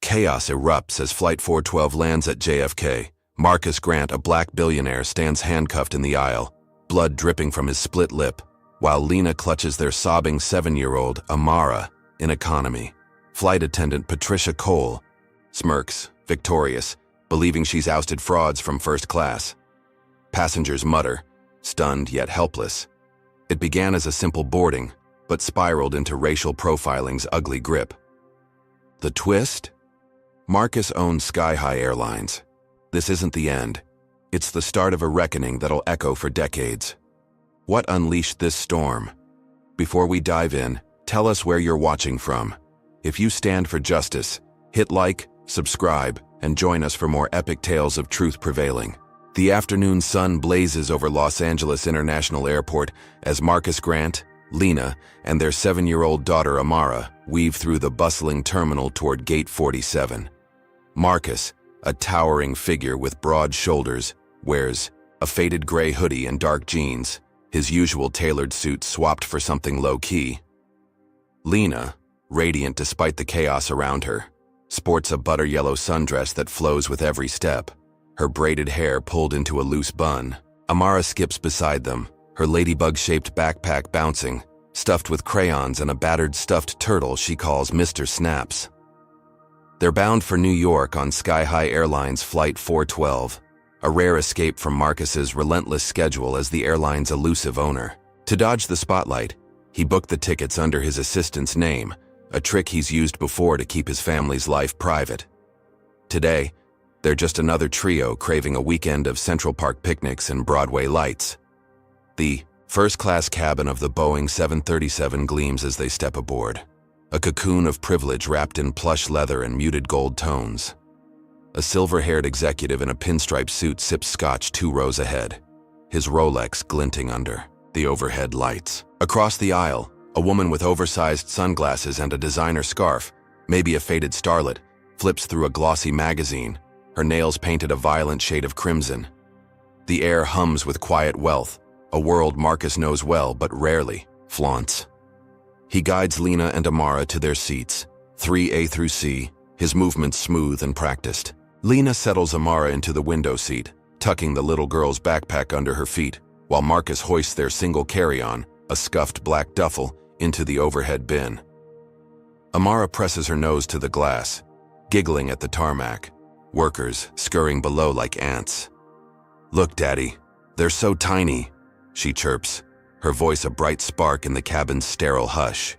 Chaos erupts as Flight 412 lands at JFK. Marcus Grant, a black billionaire, stands handcuffed in the aisle, blood dripping from his split lip, while Lena clutches their sobbing 7-year-old, Amara, in economy. Flight attendant Patricia Cole smirks, victorious, believing she's ousted frauds from first class. Passengers mutter, stunned yet helpless. It began as a simple boarding, but spiraled into racial profiling's ugly grip. The twist? Marcus owns Sky High Airlines. This isn't the end. It's the start of a reckoning that'll echo for decades. What unleashed this storm? Before we dive in, tell us where you're watching from. If you stand for justice, hit like, subscribe, and join us for more epic tales of truth prevailing. The afternoon sun blazes over Los Angeles International Airport as Marcus Grant, Lena, and their 7-year-old daughter Amara weave through the bustling terminal toward Gate 47. Marcus, a towering figure with broad shoulders, wears a faded gray hoodie and dark jeans, his usual tailored suit swapped for something low-key. Lena, radiant despite the chaos around her, sports a butter-yellow sundress that flows with every step, her braided hair pulled into a loose bun. Amara skips beside them, her ladybug-shaped backpack bouncing, stuffed with crayons and a battered stuffed turtle she calls Mr. Snaps. They're bound for New York on Sky High Airlines Flight 412, a rare escape from Marcus's relentless schedule as the airline's elusive owner. To dodge the spotlight, he booked the tickets under his assistant's name, a trick he's used before to keep his family's life private. Today, they're just another trio craving a weekend of Central Park picnics and Broadway lights. The first-class cabin of the Boeing 737 gleams as they step aboard, a cocoon of privilege wrapped in plush leather and muted gold tones. A silver-haired executive in a pinstripe suit sips scotch 2 rows ahead, his Rolex glinting under the overhead lights. Across the aisle, a woman with oversized sunglasses and a designer scarf, maybe a faded starlet, flips through a glossy magazine, her nails painted a violent shade of crimson. The air hums with quiet wealth, a world Marcus knows well but rarely flaunts. He guides Lena and Amara to their seats, 3A through C, his movements smooth and practiced. Lena settles Amara into the window seat, tucking the little girl's backpack under her feet, while Marcus hoists their single carry-on, a scuffed black duffel, into the overhead bin. Amara presses her nose to the glass, giggling at the tarmac, workers scurrying below like ants. "Look, Daddy, they're so tiny," she chirps, her voice a bright spark in the cabin's sterile hush.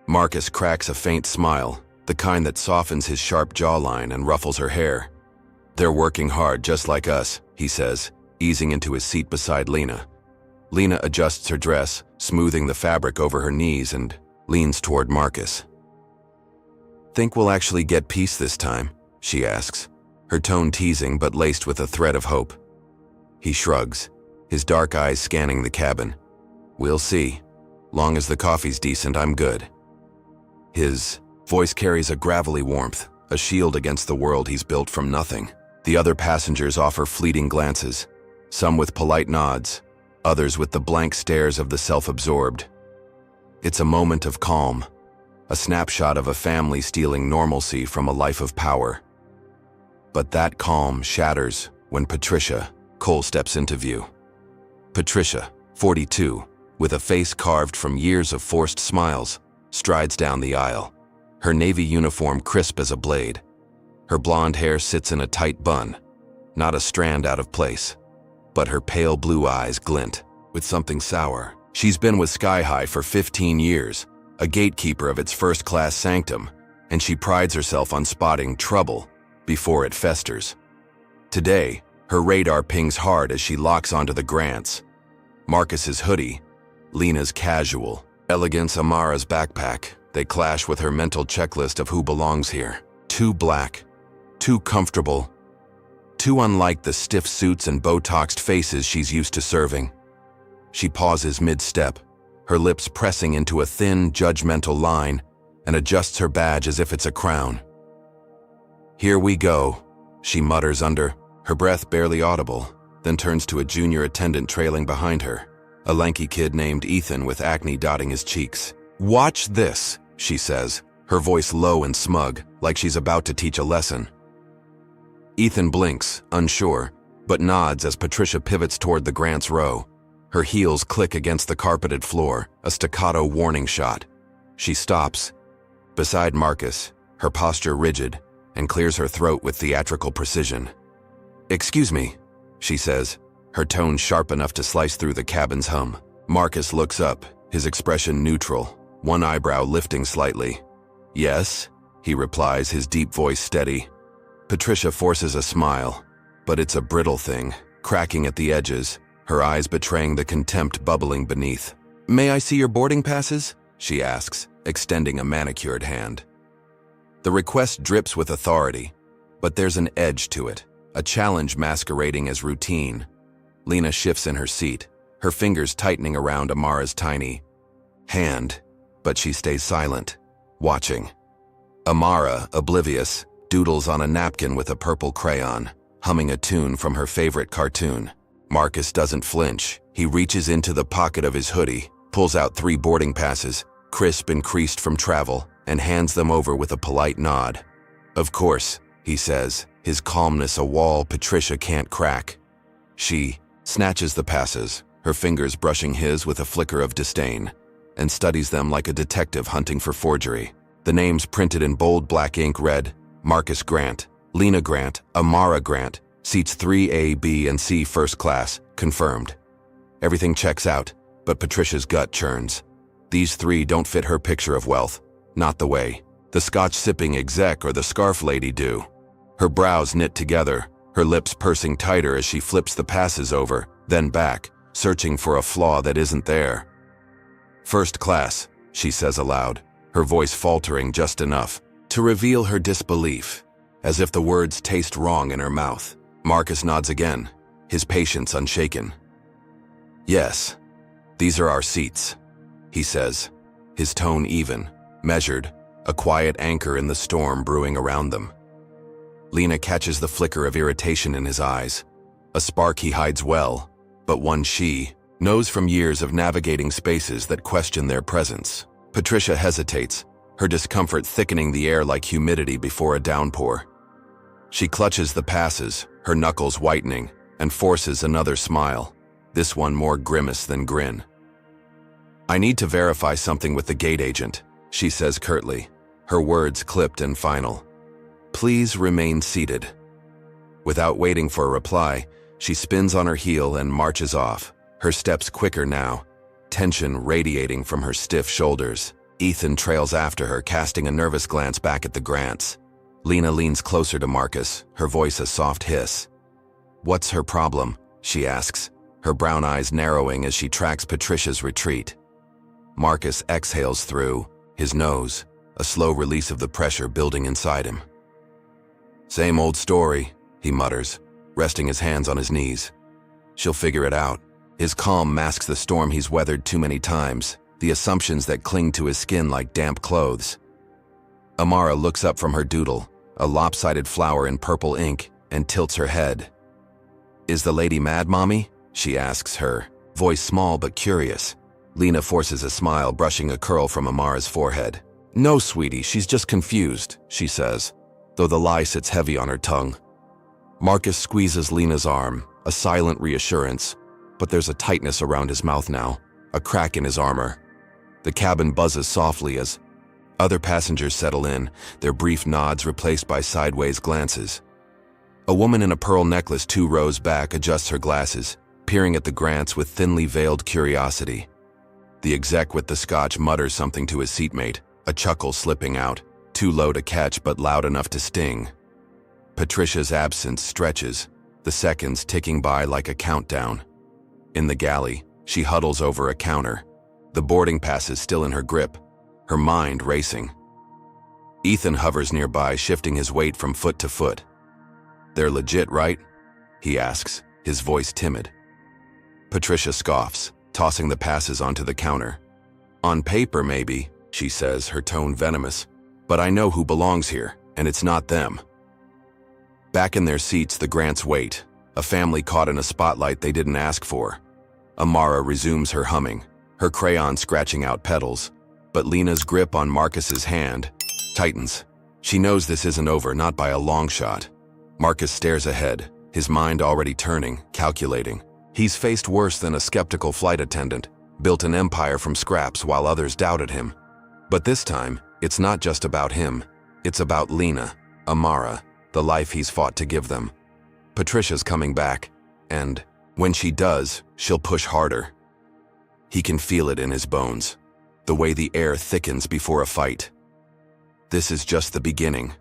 Marcus cracks a faint smile, the kind that softens his sharp jawline and ruffles her hair. "They're working hard just like us," he says, easing into his seat beside Lena. Lena adjusts her dress, smoothing the fabric over her knees, and leans toward Marcus. "Think we'll actually get peace this time?" she asks, her tone teasing but laced with a thread of hope. He shrugs, his dark eyes scanning the cabin. "We'll see. Long as the coffee's decent, I'm good." His voice carries a gravelly warmth, a shield against the world he's built from nothing. The other passengers offer fleeting glances, some with polite nods, others with the blank stares of the self-absorbed. It's a moment of calm, a snapshot of a family stealing normalcy from a life of power. But that calm shatters when Patricia Cole steps into view. Patricia, 42, with a face carved from years of forced smiles, strides down the aisle, her navy uniform crisp as a blade. Her blonde hair sits in a tight bun, not a strand out of place, but her pale blue eyes glint with something sour. She's been with Sky High for 15 years, a gatekeeper of its first-class sanctum, and she prides herself on spotting trouble before it festers. Today, her radar pings hard as she locks onto the Grants. Marcus's hoodie, Lena's casual, elegance Amara's backpack. They clash with her mental checklist of who belongs here. Too black, too comfortable, too unlike the stiff suits and Botoxed faces she's used to serving. She pauses mid-step, her lips pressing into a thin, judgmental line, and adjusts her badge as if it's a crown. "Here we go," she mutters under, her breath barely audible, then turns to a junior attendant trailing behind her, a lanky kid named Ethan with acne dotting his cheeks. "Watch this," she says, her voice low and smug, like she's about to teach a lesson. Ethan blinks, unsure, but nods as Patricia pivots toward the Grant's row. Her heels click against the carpeted floor, a staccato warning shot. She stops, beside Marcus, her posture rigid, and clears her throat with theatrical precision. "Excuse me," she says, her tone sharp enough to slice through the cabin's hum. Marcus looks up, his expression neutral, one eyebrow lifting slightly. "Yes," he replies, his deep voice steady. Patricia forces a smile, but it's a brittle thing, cracking at the edges, her eyes betraying the contempt bubbling beneath. "May I see your boarding passes?" she asks, extending a manicured hand. The request drips with authority, but there's an edge to it, a challenge masquerading as routine. Lena shifts in her seat, her fingers tightening around Amara's tiny hand, but she stays silent, watching. Amara, oblivious, doodles on a napkin with a purple crayon, humming a tune from her favorite cartoon. Marcus doesn't flinch. He reaches into the pocket of his hoodie, pulls out 3 boarding passes, crisp and creased from travel, and hands them over with a polite nod. "Of course," he says, his calmness a wall Patricia can't crack. She snatches the passes, her fingers brushing his with a flicker of disdain, and studies them like a detective hunting for forgery. The names printed in bold black ink read, Marcus Grant, Lena Grant, Amara Grant, seats 3A, B, and C first class, confirmed. Everything checks out, but Patricia's gut churns. These 3 don't fit her picture of wealth, not the way the scotch-sipping exec or the scarf lady do. Her brows knit together, her lips pursing tighter as she flips the passes over, then back, searching for a flaw that isn't there. "First class," she says aloud, her voice faltering just enough to reveal her disbelief, as if the words taste wrong in her mouth. Marcus nods again, his patience unshaken. "Yes, these are our seats," he says, his tone even, measured, a quiet anchor in the storm brewing around them. Lena catches the flicker of irritation in his eyes, a spark he hides well, but one she knows from years of navigating spaces that question their presence. Patricia hesitates, her discomfort thickening the air like humidity before a downpour. She clutches the passes, her knuckles whitening, and forces another smile, this one more grimace than grin. "I need to verify something with the gate agent," she says curtly, her words clipped and final. "Please remain seated." Without waiting for a reply, she spins on her heel and marches off, her steps quicker now, tension radiating from her stiff shoulders. Ethan trails after her, casting a nervous glance back at the Grants. Lena leans closer to Marcus, her voice a soft hiss. "What's her problem?" she asks, her brown eyes narrowing as she tracks Patricia's retreat. Marcus exhales through his nose, a slow release of the pressure building inside him. "Same old story," he mutters, resting his hands on his knees. "She'll figure it out." His calm masks the storm he's weathered too many times, the assumptions that cling to his skin like damp clothes. Amara looks up from her doodle, a lopsided flower in purple ink, and tilts her head. "Is the lady mad, Mommy?" she asks, her voice small but curious. Lena forces a smile, brushing a curl from Amara's forehead. "No, sweetie, she's just confused," she says, though the lie sits heavy on her tongue. Marcus squeezes Lena's arm, a silent reassurance, but there's a tightness around his mouth now, a crack in his armor. The cabin buzzes softly as other passengers settle in, their brief nods replaced by sideways glances. A woman in a pearl necklace 2 rows back adjusts her glasses, peering at the Grants with thinly veiled curiosity. The exec with the scotch mutters something to his seatmate, a chuckle slipping out, too low to catch but loud enough to sting. Patricia's absence stretches, the seconds ticking by like a countdown. In the galley, she huddles over a counter, the boarding passes still in her grip, her mind racing. Ethan hovers nearby, shifting his weight from foot to foot. "They're legit, right?" he asks, his voice timid. Patricia scoffs, tossing the passes onto the counter. "On paper, maybe," she says, her tone venomous, "but I know who belongs here, and it's not them." Back in their seats, the Grants wait, a family caught in a spotlight they didn't ask for. Amara resumes her humming, her crayon scratching out petals, but Lena's grip on Marcus's hand tightens. She knows this isn't over, not by a long shot. Marcus stares ahead, his mind already turning, calculating. He's faced worse than a skeptical flight attendant, built an empire from scraps while others doubted him. But this time, it's not just about him. It's about Lena, Amara, the life he's fought to give them. Patricia's coming back, and when she does, she'll push harder. He can feel it in his bones, the way the air thickens before a fight. This is just the beginning.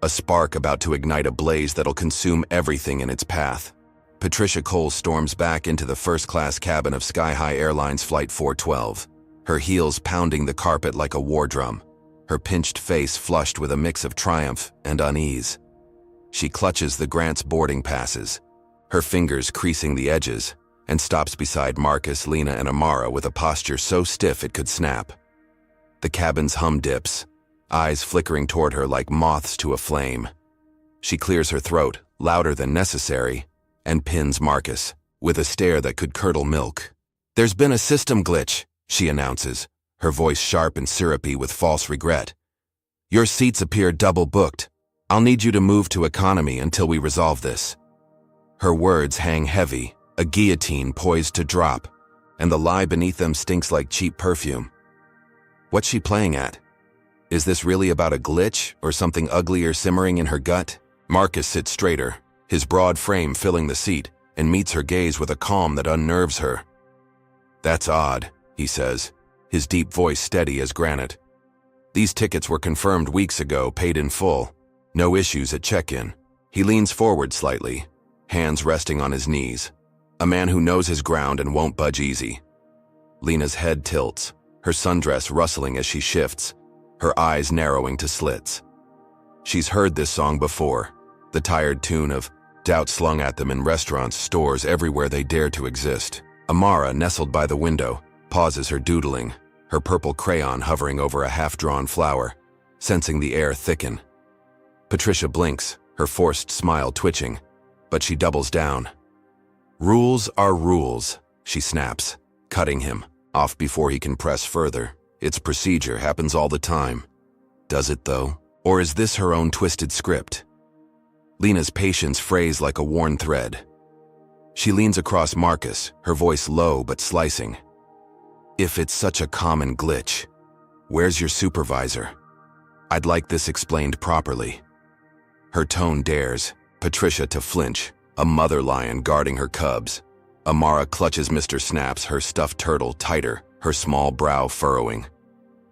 A spark about to ignite a blaze that'll consume everything in its path. Patricia Cole storms back into the first-class cabin of Sky High Airlines Flight 412, her heels pounding the carpet like a war drum, her pinched face flushed with a mix of triumph and unease. She clutches the Grant's boarding passes, her fingers creasing the edges, and stops beside Marcus, Lena, and Amara with a posture so stiff it could snap. The cabin's hum dips, eyes flickering toward her like moths to a flame. She clears her throat, louder than necessary, and pins Marcus, with a stare that could curdle milk. "There's been a system glitch," she announces, her voice sharp and syrupy with false regret. "Your seats appear double-booked. I'll need you to move to economy until we resolve this." Her words hang heavy, a guillotine poised to drop, and the lie beneath them stinks like cheap perfume. What's she playing at? Is this really about a glitch or something uglier simmering in her gut? Marcus sits straighter, his broad frame filling the seat, and meets her gaze with a calm that unnerves her. "That's odd," he says, his deep voice steady as granite. "These tickets were confirmed weeks ago, paid in full. No issues at check-in." He leans forward slightly, hands resting on his knees. A man who knows his ground and won't budge easy. Lena's head tilts, her sundress rustling as she shifts, her eyes narrowing to slits. She's heard this song before, the tired tune of doubt slung at them in restaurants, stores, everywhere they dare to exist. Amara, nestled by the window, pauses her doodling, her purple crayon hovering over a half-drawn flower, sensing the air thicken. Patricia blinks, her forced smile twitching, but she doubles down. "Rules are rules," she snaps, cutting him off before he can press further. It's procedure, happens all the time. Does it though? Or is this her own twisted script? Lena's patience frays like a worn thread. She leans across Marcus, her voice low but slicing. "If it's such a common glitch, where's your supervisor? I'd like this explained properly." Her tone dares Patricia to flinch, a mother lion guarding her cubs. Amara clutches Mr. Snaps, her stuffed turtle, tighter, her small brow furrowing.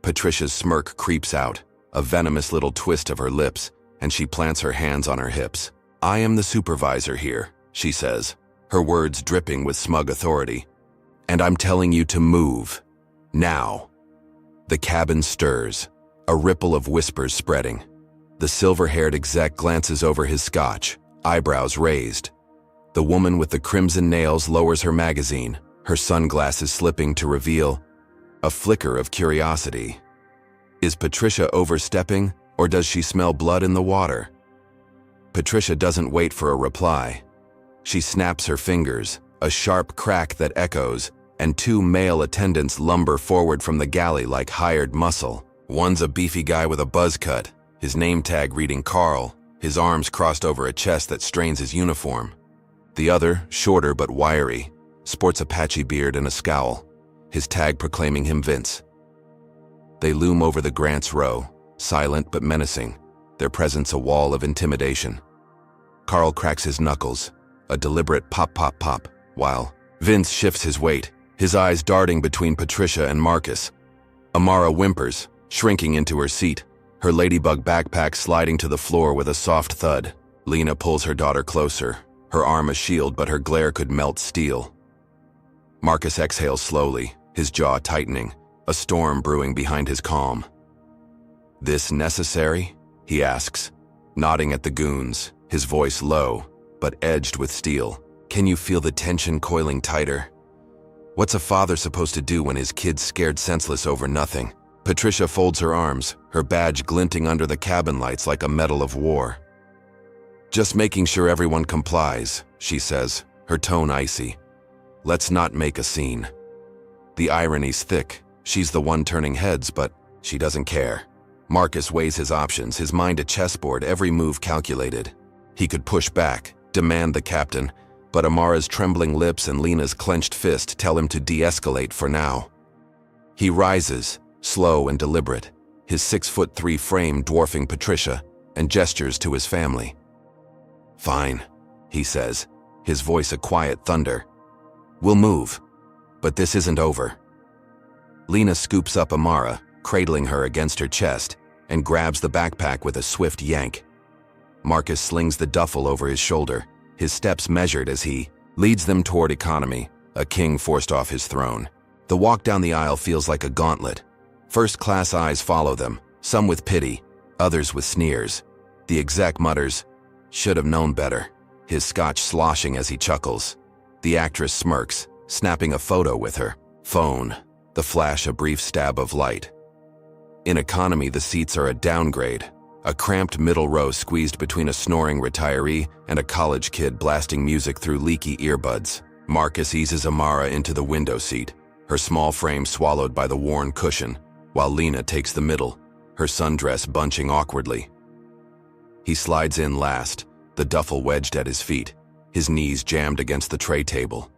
Patricia's smirk creeps out, a venomous little twist of her lips, and she plants her hands on her hips. "I am the supervisor here," she says, her words dripping with smug authority. "And I'm telling you to move. Now." The cabin stirs, a ripple of whispers spreading. The silver-haired exec glances over his scotch, eyebrows raised. The woman with the crimson nails lowers her magazine, her sunglasses slipping to reveal a flicker of curiosity. Is Patricia overstepping, or does she smell blood in the water? Patricia doesn't wait for a reply. She snaps her fingers, a sharp crack that echoes, and two male attendants lumber forward from the galley like hired muscle. One's a beefy guy with a buzz cut, his name tag reading Carl, his arms crossed over a chest that strains his uniform. The other, shorter but wiry, sports a patchy beard and a scowl, his tag proclaiming him Vince. They loom over the Grant's row, silent but menacing, their presence a wall of intimidation. Carl cracks his knuckles, a deliberate pop-pop-pop, while Vince shifts his weight, his eyes darting between Patricia and Marcus. Amara whimpers, shrinking into her seat, her ladybug backpack sliding to the floor with a soft thud. Lena pulls her daughter closer, her arm a shield, but her glare could melt steel. Marcus exhales slowly, his jaw tightening, a storm brewing behind his calm. "This necessary?" he asks, nodding at the goons, his voice low, but edged with steel. "Can you feel the tension coiling tighter? What's a father supposed to do when his kid's scared senseless over nothing?" Patricia folds her arms, her badge glinting under the cabin lights like a medal of war. "Just making sure everyone complies," she says, her tone icy. "Let's not make a scene." The irony's thick. She's the one turning heads, but she doesn't care. Marcus weighs his options, his mind a chessboard, every move calculated. He could push back, demand the captain, but Amara's trembling lips and Lena's clenched fist tell him to de-escalate for now. He rises, slow and deliberate, his 6'3" frame dwarfing Patricia, and gestures to his family. "Fine," he says, his voice a quiet thunder. "We'll move, but this isn't over." Lena scoops up Amara, cradling her against her chest, and grabs the backpack with a swift yank. Marcus slings the duffel over his shoulder, his steps measured as he leads them toward economy, a king forced off his throne. The walk down the aisle feels like a gauntlet. First-class eyes follow them, some with pity, others with sneers. The exec mutters, "Should have known better," his scotch sloshing as he chuckles. The actress smirks, snapping a photo with her phone, the flash a brief stab of light. In economy, the seats are a downgrade, a cramped middle row squeezed between a snoring retiree and a college kid blasting music through leaky earbuds. Marcus eases Amara into the window seat, her small frame swallowed by the worn cushion, while Lena takes the middle, her sundress bunching awkwardly. He slides in last, the duffel wedged at his feet, his knees jammed against the tray table.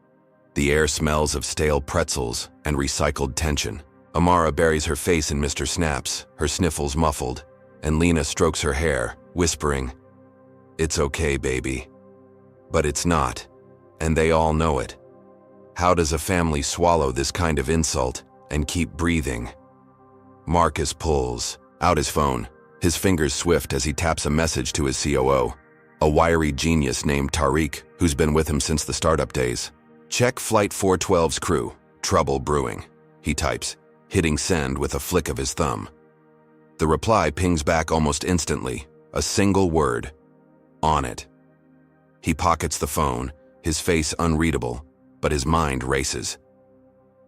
The air smells of stale pretzels and recycled tension. Amara buries her face in Mr. Snap's, her sniffles muffled, and Lena strokes her hair, whispering, "It's okay, baby." But it's not, and they all know it. How does a family swallow this kind of insult and keep breathing? Marcus pulls out his phone, his fingers swift as he taps a message to his COO, a wiry genius named Tariq, who's been with him since the startup days. "Check Flight 412's crew. Trouble brewing," he types, hitting send with a flick of his thumb. The reply pings back almost instantly, a single word, "On it." He pockets the phone, his face unreadable, but his mind races.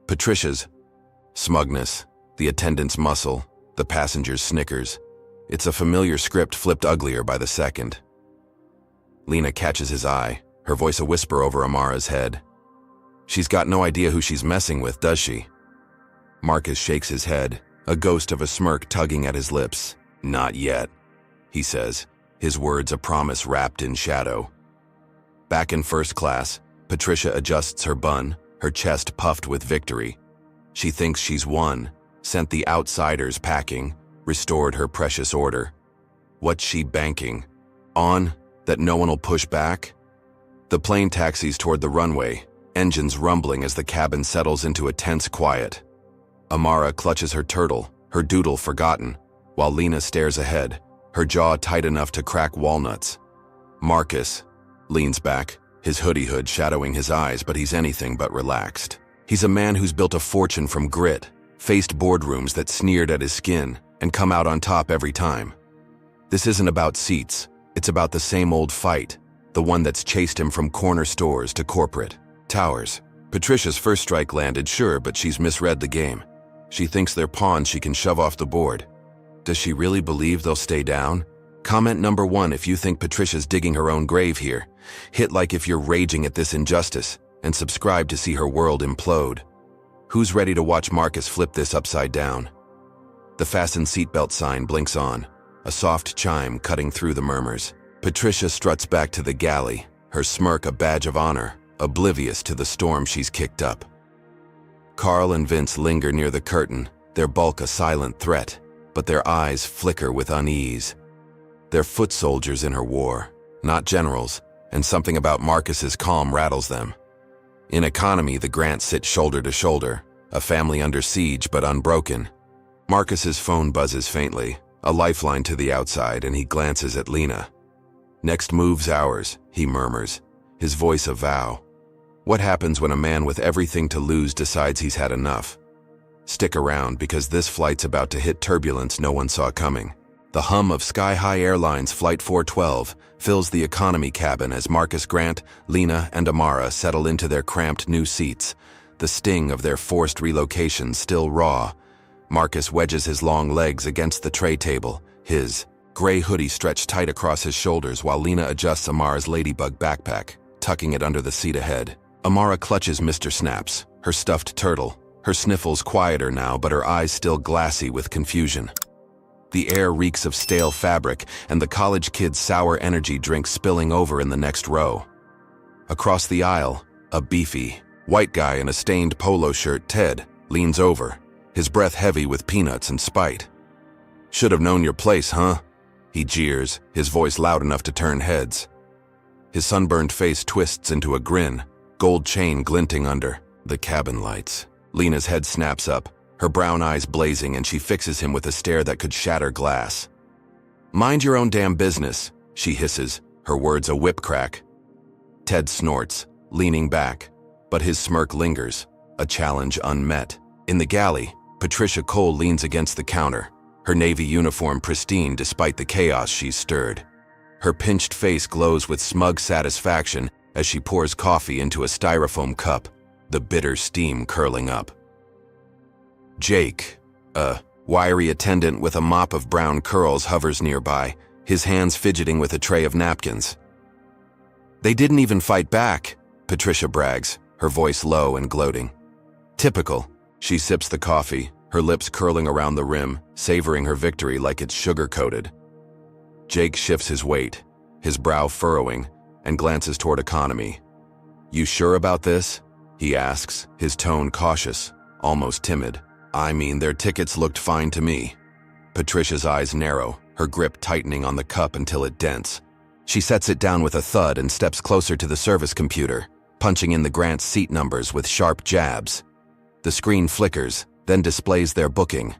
Patricia's smugness, the attendant's muscle, the passenger's snickers. It's a familiar script flipped uglier by the second. Lena catches his eye, her voice a whisper over Amara's head. "She's got no idea who she's messing with, does she?" Marcus shakes his head, a ghost of a smirk tugging at his lips. "Not yet," he says, his words a promise wrapped in shadow. Back in first class, Patricia adjusts her bun, her chest puffed with victory. She thinks she's won, sent the outsiders packing, restored her precious order. What's she banking on? That no one will push back? The plane taxis toward the runway, engines rumbling as the cabin settles into a tense quiet. Amara clutches her turtle, her doodle forgotten, while Lena stares ahead, her jaw tight enough to crack walnuts. Marcus leans back, his hoodie hood shadowing his eyes, but he's anything but relaxed. He's a man who's built a fortune from grit, faced boardrooms that sneered at his skin, and come out on top every time. This isn't about seats, it's about the same old fight, the one that's chased him from corner stores to corporate towers. Patricia's first strike landed, sure, but she's misread the game. She thinks they're pawns she can shove off the board. Does she really believe they'll stay down? Comment number 1 if you think Patricia's digging her own grave here. Hit like if you're raging at this injustice, and subscribe to see her world implode. Who's ready to watch Marcus flip this upside down? The fasten seatbelt sign blinks on, a soft chime cutting through the murmurs. Patricia struts back to the galley, her smirk a badge of honor, oblivious to the storm she's kicked up. Carl and Vince linger near the curtain, their bulk a silent threat, but their eyes flicker with unease. They're foot soldiers in her war, not generals, and something about Marcus's calm rattles them. In economy, the Grants sit shoulder to shoulder, a family under siege but unbroken. Marcus's phone buzzes faintly, a lifeline to the outside, and he glances at Lena. "Next move's ours," he murmurs, his voice a vow. What happens when a man with everything to lose decides he's had enough? Stick around, because this flight's about to hit turbulence no one saw coming. The hum of sky-high Airline's Flight 412 fills the economy cabin as Marcus Grant, Lena, and Amara settle into their cramped new seats, the sting of their forced relocation still raw. Marcus wedges his long legs against the tray table, his gray hoodie stretched tight across his shoulders while Lena adjusts Amara's ladybug backpack, tucking it under the seat ahead. Amara clutches Mr. Snaps, her stuffed turtle, her sniffles quieter now but her eyes still glassy with confusion. The air reeks of stale fabric and the college kid's sour energy drink spilling over in the next row. Across the aisle, a beefy, white guy in a stained polo shirt, Ted, leans over, his breath heavy with peanuts and spite. "Should have known your place, huh?" He jeers, his voice loud enough to turn heads. His sunburned face twists into a grin, gold chain glinting under the cabin lights. Lena's head snaps up, her brown eyes blazing, and she fixes him with a stare that could shatter glass. "Mind your own damn business," she hisses, her words a whip crack. Ted snorts, leaning back, but his smirk lingers, a challenge unmet. In the galley, Patricia Cole leans against the counter, her navy uniform pristine despite the chaos she's stirred. Her pinched face glows with smug satisfaction as she pours coffee into a styrofoam cup, the bitter steam curling up. Jake, a wiry attendant with a mop of brown curls, hovers nearby, his hands fidgeting with a tray of napkins. "They didn't even fight back," Patricia brags, her voice low and gloating. "Typical." She sips the coffee, her lips curling around the rim, savoring her victory like it's sugar-coated. Jake shifts his weight, his brow furrowing, and glances toward economy. "You sure about this?" he asks, his tone cautious, almost timid. "I mean, their tickets looked fine to me." Patricia's eyes narrow, her grip tightening on the cup until it dents. She sets it down with a thud and steps closer to the service computer, punching in the Grant's seat numbers with sharp jabs. The screen flickers, then displays their booking.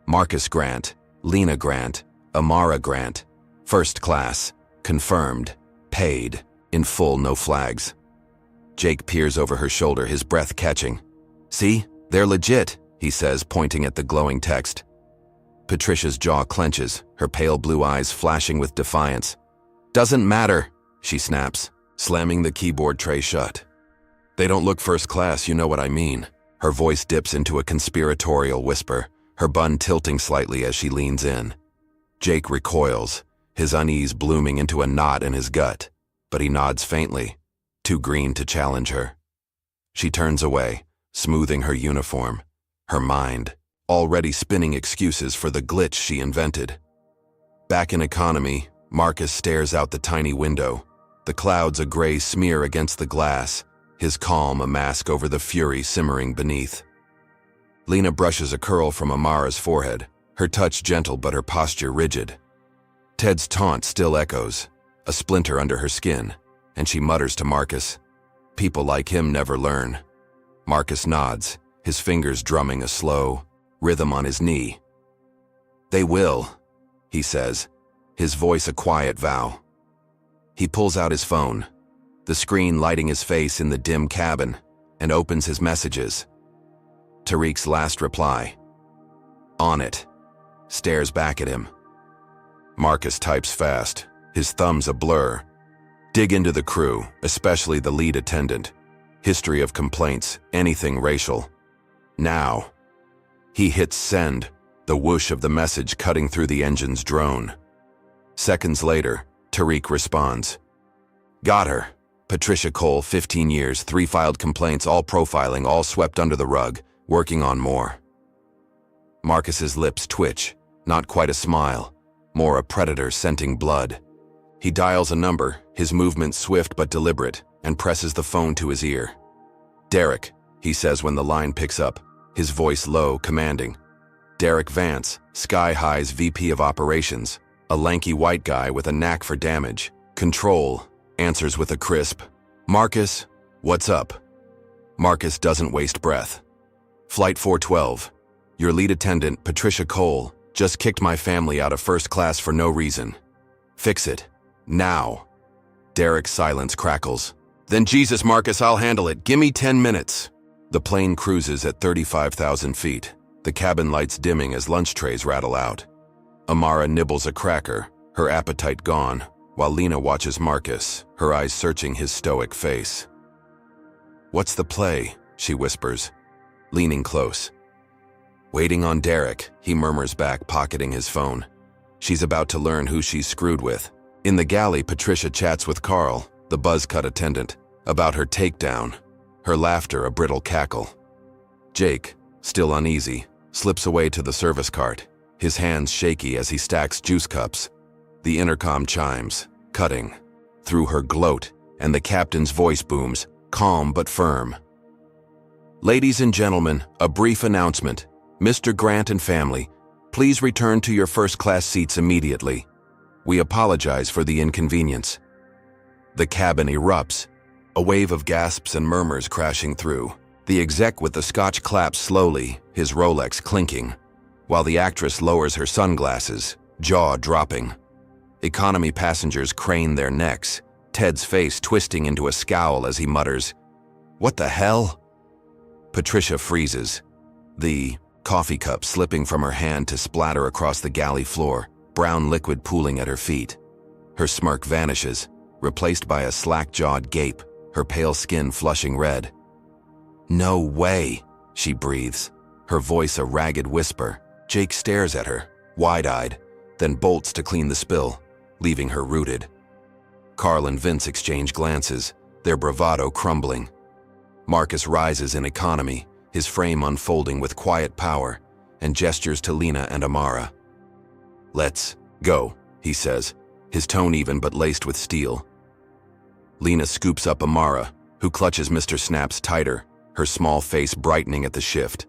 Marcus Grant, Lena Grant, Amara Grant, first class, confirmed, paid, in full, no flags. Jake peers over her shoulder, his breath catching. "See, they're legit," he says, pointing at the glowing text. Patricia's jaw clenches, her pale blue eyes flashing with defiance. "Doesn't matter," she snaps, slamming the keyboard tray shut. "They don't look first class, you know what I mean." Her voice dips into a conspiratorial whisper, her bun tilting slightly as she leans in. Jake recoils, his unease blooming into a knot in his gut, but he nods faintly, too green to challenge her. She turns away, smoothing her uniform, her mind already spinning excuses for the glitch she invented. Back in economy, Marcus stares out the tiny window, the clouds a gray smear against the glass, his calm a mask over the fury simmering beneath. Lena brushes a curl from Amara's forehead, her touch gentle but her posture rigid. Ted's taunt still echoes, a splinter under her skin, and she mutters to Marcus, "People like him never learn." Marcus nods, his fingers drumming a slow rhythm on his knee. "They will," he says, his voice a quiet vow. He pulls out his phone, the screen lighting his face in the dim cabin, and opens his messages. Tariq's last reply. On it. Stares back at him. Marcus types fast, his thumbs a blur. Dig into the crew, especially the lead attendant. History of complaints, anything racial. Now. He hits send, the whoosh of the message cutting through the engine's drone. Seconds later, Tariq responds. Got her. Patricia Cole, 15 years, 3 filed complaints, all profiling, all swept under the rug, working on more. Marcus's lips twitch, not quite a smile, more a predator scenting blood. He dials a number, his movements swift but deliberate, and presses the phone to his ear. Derek, he says when the line picks up, his voice low, commanding. Derek Vance, Sky High's VP of Operations, a lanky white guy with a knack for damage. Control, answers with a crisp, Marcus, what's up? Marcus doesn't waste breath. Flight 412, your lead attendant, Patricia Cole, just kicked my family out of first class for no reason. Fix it. Now. Derek's silence crackles. Then Jesus, Marcus, I'll handle it. Gimme 10 minutes. The plane cruises at 35,000 feet, the cabin lights dimming as lunch trays rattle out. Amara nibbles a cracker, her appetite gone, while Lena watches Marcus, her eyes searching his stoic face. What's the play? She whispers, leaning close. Waiting on Derek, he murmurs back, pocketing his phone. She's about to learn who she's screwed with. In the galley, Patricia chats with Carl, the buzz-cut attendant, about her takedown, her laughter a brittle cackle. Jake, still uneasy, slips away to the service cart, his hands shaky as he stacks juice cups. The intercom chimes, cutting. Through her gloat, and the captain's voice booms, calm but firm. "Ladies and gentlemen, a brief announcement. Mr. Grant and family, please return to your first-class seats immediately. We apologize for the inconvenience." The cabin erupts, a wave of gasps and murmurs crashing through. The exec with the scotch claps slowly, his Rolex clinking, while the actress lowers her sunglasses, jaw dropping. Economy passengers crane their necks, Ted's face twisting into a scowl as he mutters, "What the hell?" Patricia freezes, the coffee cup slipping from her hand to splatter across the galley floor, brown liquid pooling at her feet. Her smirk vanishes, replaced by a slack-jawed gape, her pale skin flushing red. "No way," she breathes, her voice a ragged whisper. Jake stares at her, wide-eyed, then bolts to clean the spill, leaving her rooted. Carl and Vince exchange glances, their bravado crumbling. Marcus rises in economy, his frame unfolding with quiet power, and gestures to Lena and Amara. "Let's go," he says, his tone even but laced with steel. Lena scoops up Amara, who clutches Mr. Snaps tighter, her small face brightening at the shift.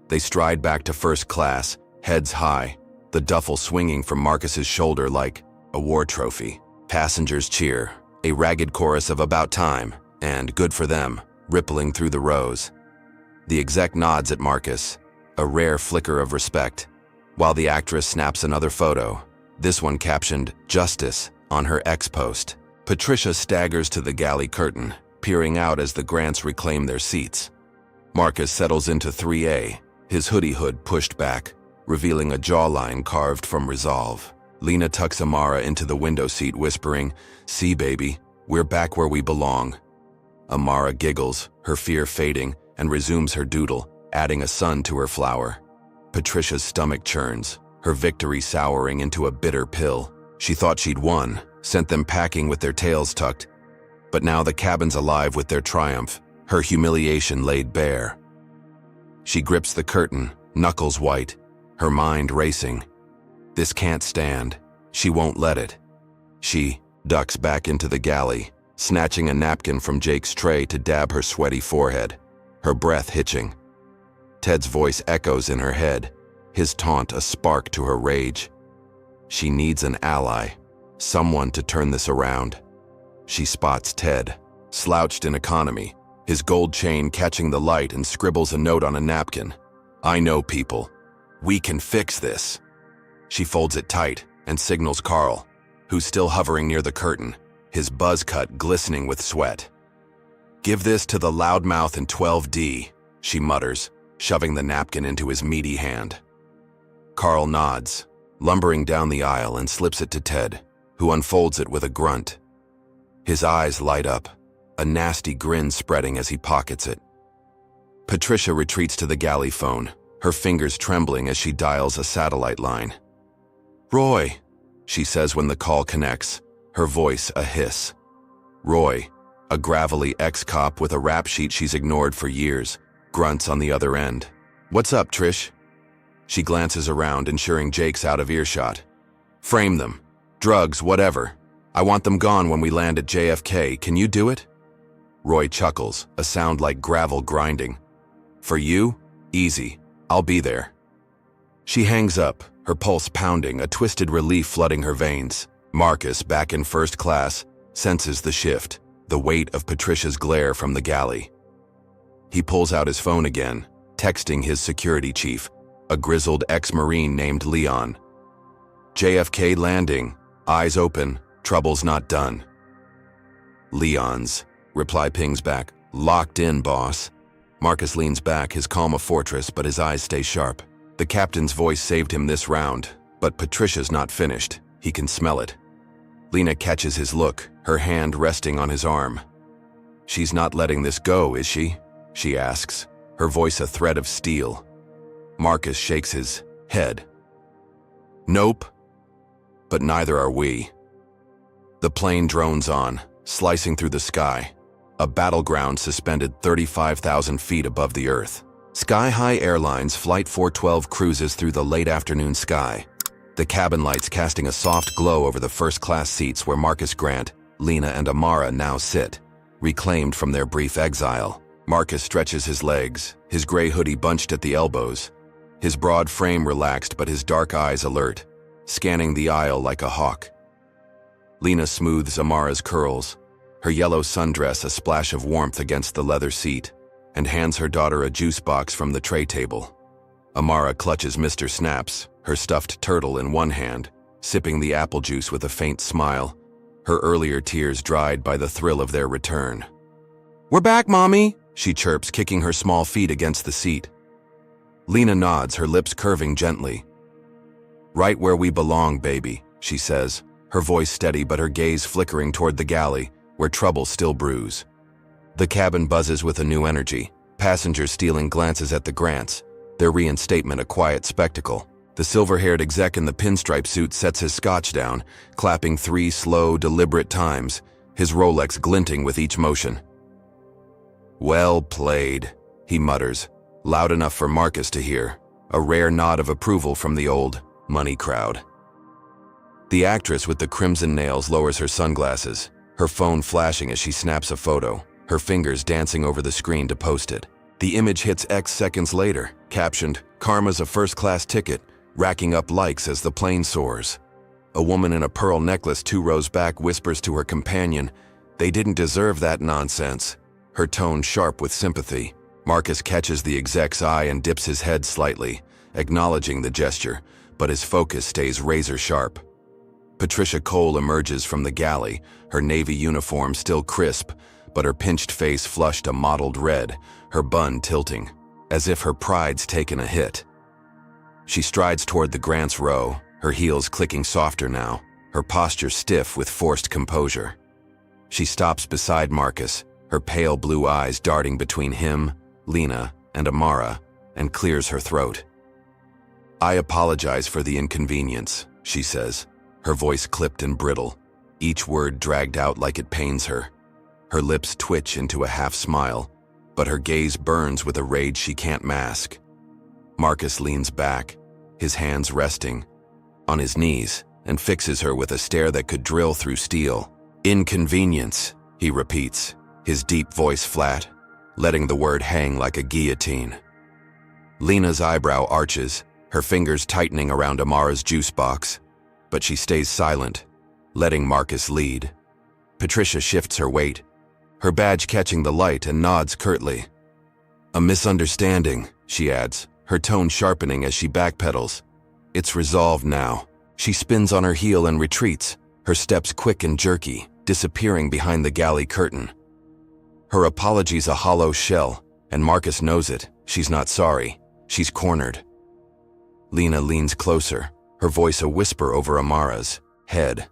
They stride back to first class, heads high, the duffel swinging from Marcus's shoulder like a war trophy. Passengers cheer, a ragged chorus of "about time" and "good for them" rippling through the rows. The exec nods at Marcus, a rare flicker of respect, while the actress snaps another photo, this one captioned "Justice" on her X-post. Patricia staggers to the galley curtain, peering out as the Grants reclaim their seats. Marcus settles into 3A, his hoodie hood pushed back, revealing a jawline carved from resolve. Lena tucks Amara into the window seat, whispering, "See, baby, we're back where we belong." Amara giggles, her fear fading, and resumes her doodle, adding a sun to her flower. Patricia's stomach churns, her victory souring into a bitter pill. She thought she'd won, sent them packing with their tails tucked. But now the cabin's alive with their triumph, her humiliation laid bare. She grips the curtain, knuckles white, her mind racing. This can't stand. She won't let it. She ducks back into the galley, snatching a napkin from Jake's tray to dab her sweaty forehead, her breath hitching. Ted's voice echoes in her head, his taunt a spark to her rage. She needs an ally, someone to turn this around. She spots Ted, slouched in economy, his gold chain catching the light, and scribbles a note on a napkin. "I know people. We can fix this." She folds it tight and signals Carl, who's still hovering near the curtain, his buzz cut glistening with sweat. "Give this to the loudmouth in 12D, she mutters, shoving the napkin into his meaty hand. Carl nods, lumbering down the aisle, and slips it to Ted, who unfolds it with a grunt. His eyes light up, a nasty grin spreading as he pockets it. Patricia retreats to the galley phone, her fingers trembling as she dials a satellite line. "Roy," she says when the call connects, her voice a hiss. Roy, a gravelly ex-cop with a rap sheet she's ignored for years, grunts on the other end. "What's up, Trish?" She glances around, ensuring Jake's out of earshot. "Frame them. Drugs, whatever. I want them gone when we land at JFK. Can you do it?" Roy chuckles, a sound like gravel grinding. "For you? Easy. I'll be there." She hangs up, her pulse pounding, a twisted relief flooding her veins. Marcus, back in first class, senses the shift, the weight of Patricia's glare from the galley. He pulls out his phone again, texting his security chief, a grizzled ex-Marine named Leon. "JFK landing, eyes open, trouble's not done." "Leon's," reply pings back, "locked in, boss." Marcus leans back, his calm a fortress, but his eyes stay sharp. The captain's voice saved him this round, but Patricia's not finished. He can smell it. Lena catches his look, her hand resting on his arm. "She's not letting this go, is she?" she asks, her voice a thread of steel. Marcus shakes his head. "Nope. But neither are we." The plane drones on, slicing through the sky, a battleground suspended 35,000 feet above the earth. Sky High Airlines Flight 412 cruises through the late afternoon sky, the cabin lights casting a soft glow over the first-class seats where Marcus Grant, Lena, and Amara now sit, reclaimed from their brief exile. Marcus stretches his legs, his gray hoodie bunched at the elbows, his broad frame relaxed but his dark eyes alert, scanning the aisle like a hawk. Lena smooths Amara's curls, her yellow sundress a splash of warmth against the leather seat, and hands her daughter a juice box from the tray table. Amara clutches Mr. Snaps, her stuffed turtle in one hand, sipping the apple juice with a faint smile, her earlier tears dried by the thrill of their return. "We're back, Mommy," she chirps, kicking her small feet against the seat. Lena nods, her lips curving gently. "Right where we belong, baby," she says, her voice steady but her gaze flickering toward the galley, where trouble still brews. The cabin buzzes with a new energy, passengers stealing glances at the Grants, their reinstatement a quiet spectacle. The silver-haired exec in the pinstripe suit sets his scotch down, clapping 3 slow, deliberate times, his Rolex glinting with each motion. "Well played," he mutters, loud enough for Marcus to hear, a rare nod of approval from the old money crowd. The actress with the crimson nails lowers her sunglasses, her phone flashing as she snaps a photo, her fingers dancing over the screen to post it. The image hits X seconds later, captioned, "Karma's a first-class ticket," racking up likes as the plane soars. A woman in a pearl necklace 2 rows back whispers to her companion, "They didn't deserve that nonsense," her tone sharp with sympathy. Marcus catches the exec's eye and dips his head slightly, acknowledging the gesture, but his focus stays razor-sharp. Patricia Cole emerges from the galley, her navy uniform still crisp, but her pinched face flushed a mottled red, her bun tilting, as if her pride's taken a hit. She strides toward the Grants' row, her heels clicking softer now, her posture stiff with forced composure. She stops beside Marcus, her pale blue eyes darting between him, Lena, and Amara, and clears her throat. "I apologize for the inconvenience," she says, her voice clipped and brittle, each word dragged out like it pains her. Her lips twitch into a half-smile, but her gaze burns with a rage she can't mask. Marcus leans back, his hands resting, on his knees, and fixes her with a stare that could drill through steel. "Inconvenience," he repeats, his deep voice flat, letting the word hang like a guillotine. Lena's eyebrow arches, her fingers tightening around Amara's juice box, but she stays silent, letting Marcus lead. Patricia shifts her weight, her badge catching the light, and nods curtly. "A misunderstanding," she adds, her tone sharpening as she backpedals. "It's resolved now." She spins on her heel and retreats, her steps quick and jerky, disappearing behind the galley curtain. Her apology's a hollow shell, and Marcus knows it. She's not sorry. She's cornered. Lena leans closer, her voice a whisper over Amara's head.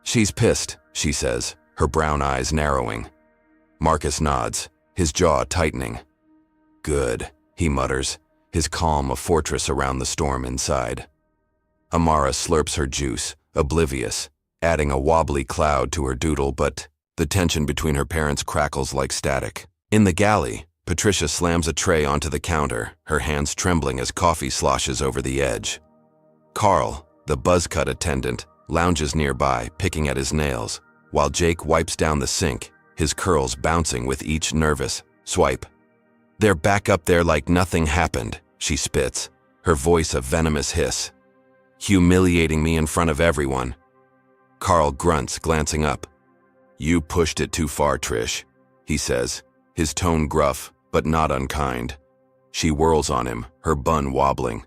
"She's pissed," she says, her brown eyes narrowing. Marcus nods, his jaw tightening. "Good," he mutters, his calm a fortress around the storm inside. Amara slurps her juice, oblivious, adding a wobbly cloud to her doodle, but the tension between her parents crackles like static. In the galley, Patricia slams a tray onto the counter, her hands trembling as coffee sloshes over the edge. Carl, the buzzcut attendant, lounges nearby, picking at his nails, while Jake wipes down the sink, his curls bouncing with each nervous swipe. "They're back up there like nothing happened," she spits, her voice a venomous hiss. "Humiliating me in front of everyone." Carl grunts, glancing up. "You pushed it too far, Trish," he says, his tone gruff, but not unkind. She whirls on him, her bun wobbling.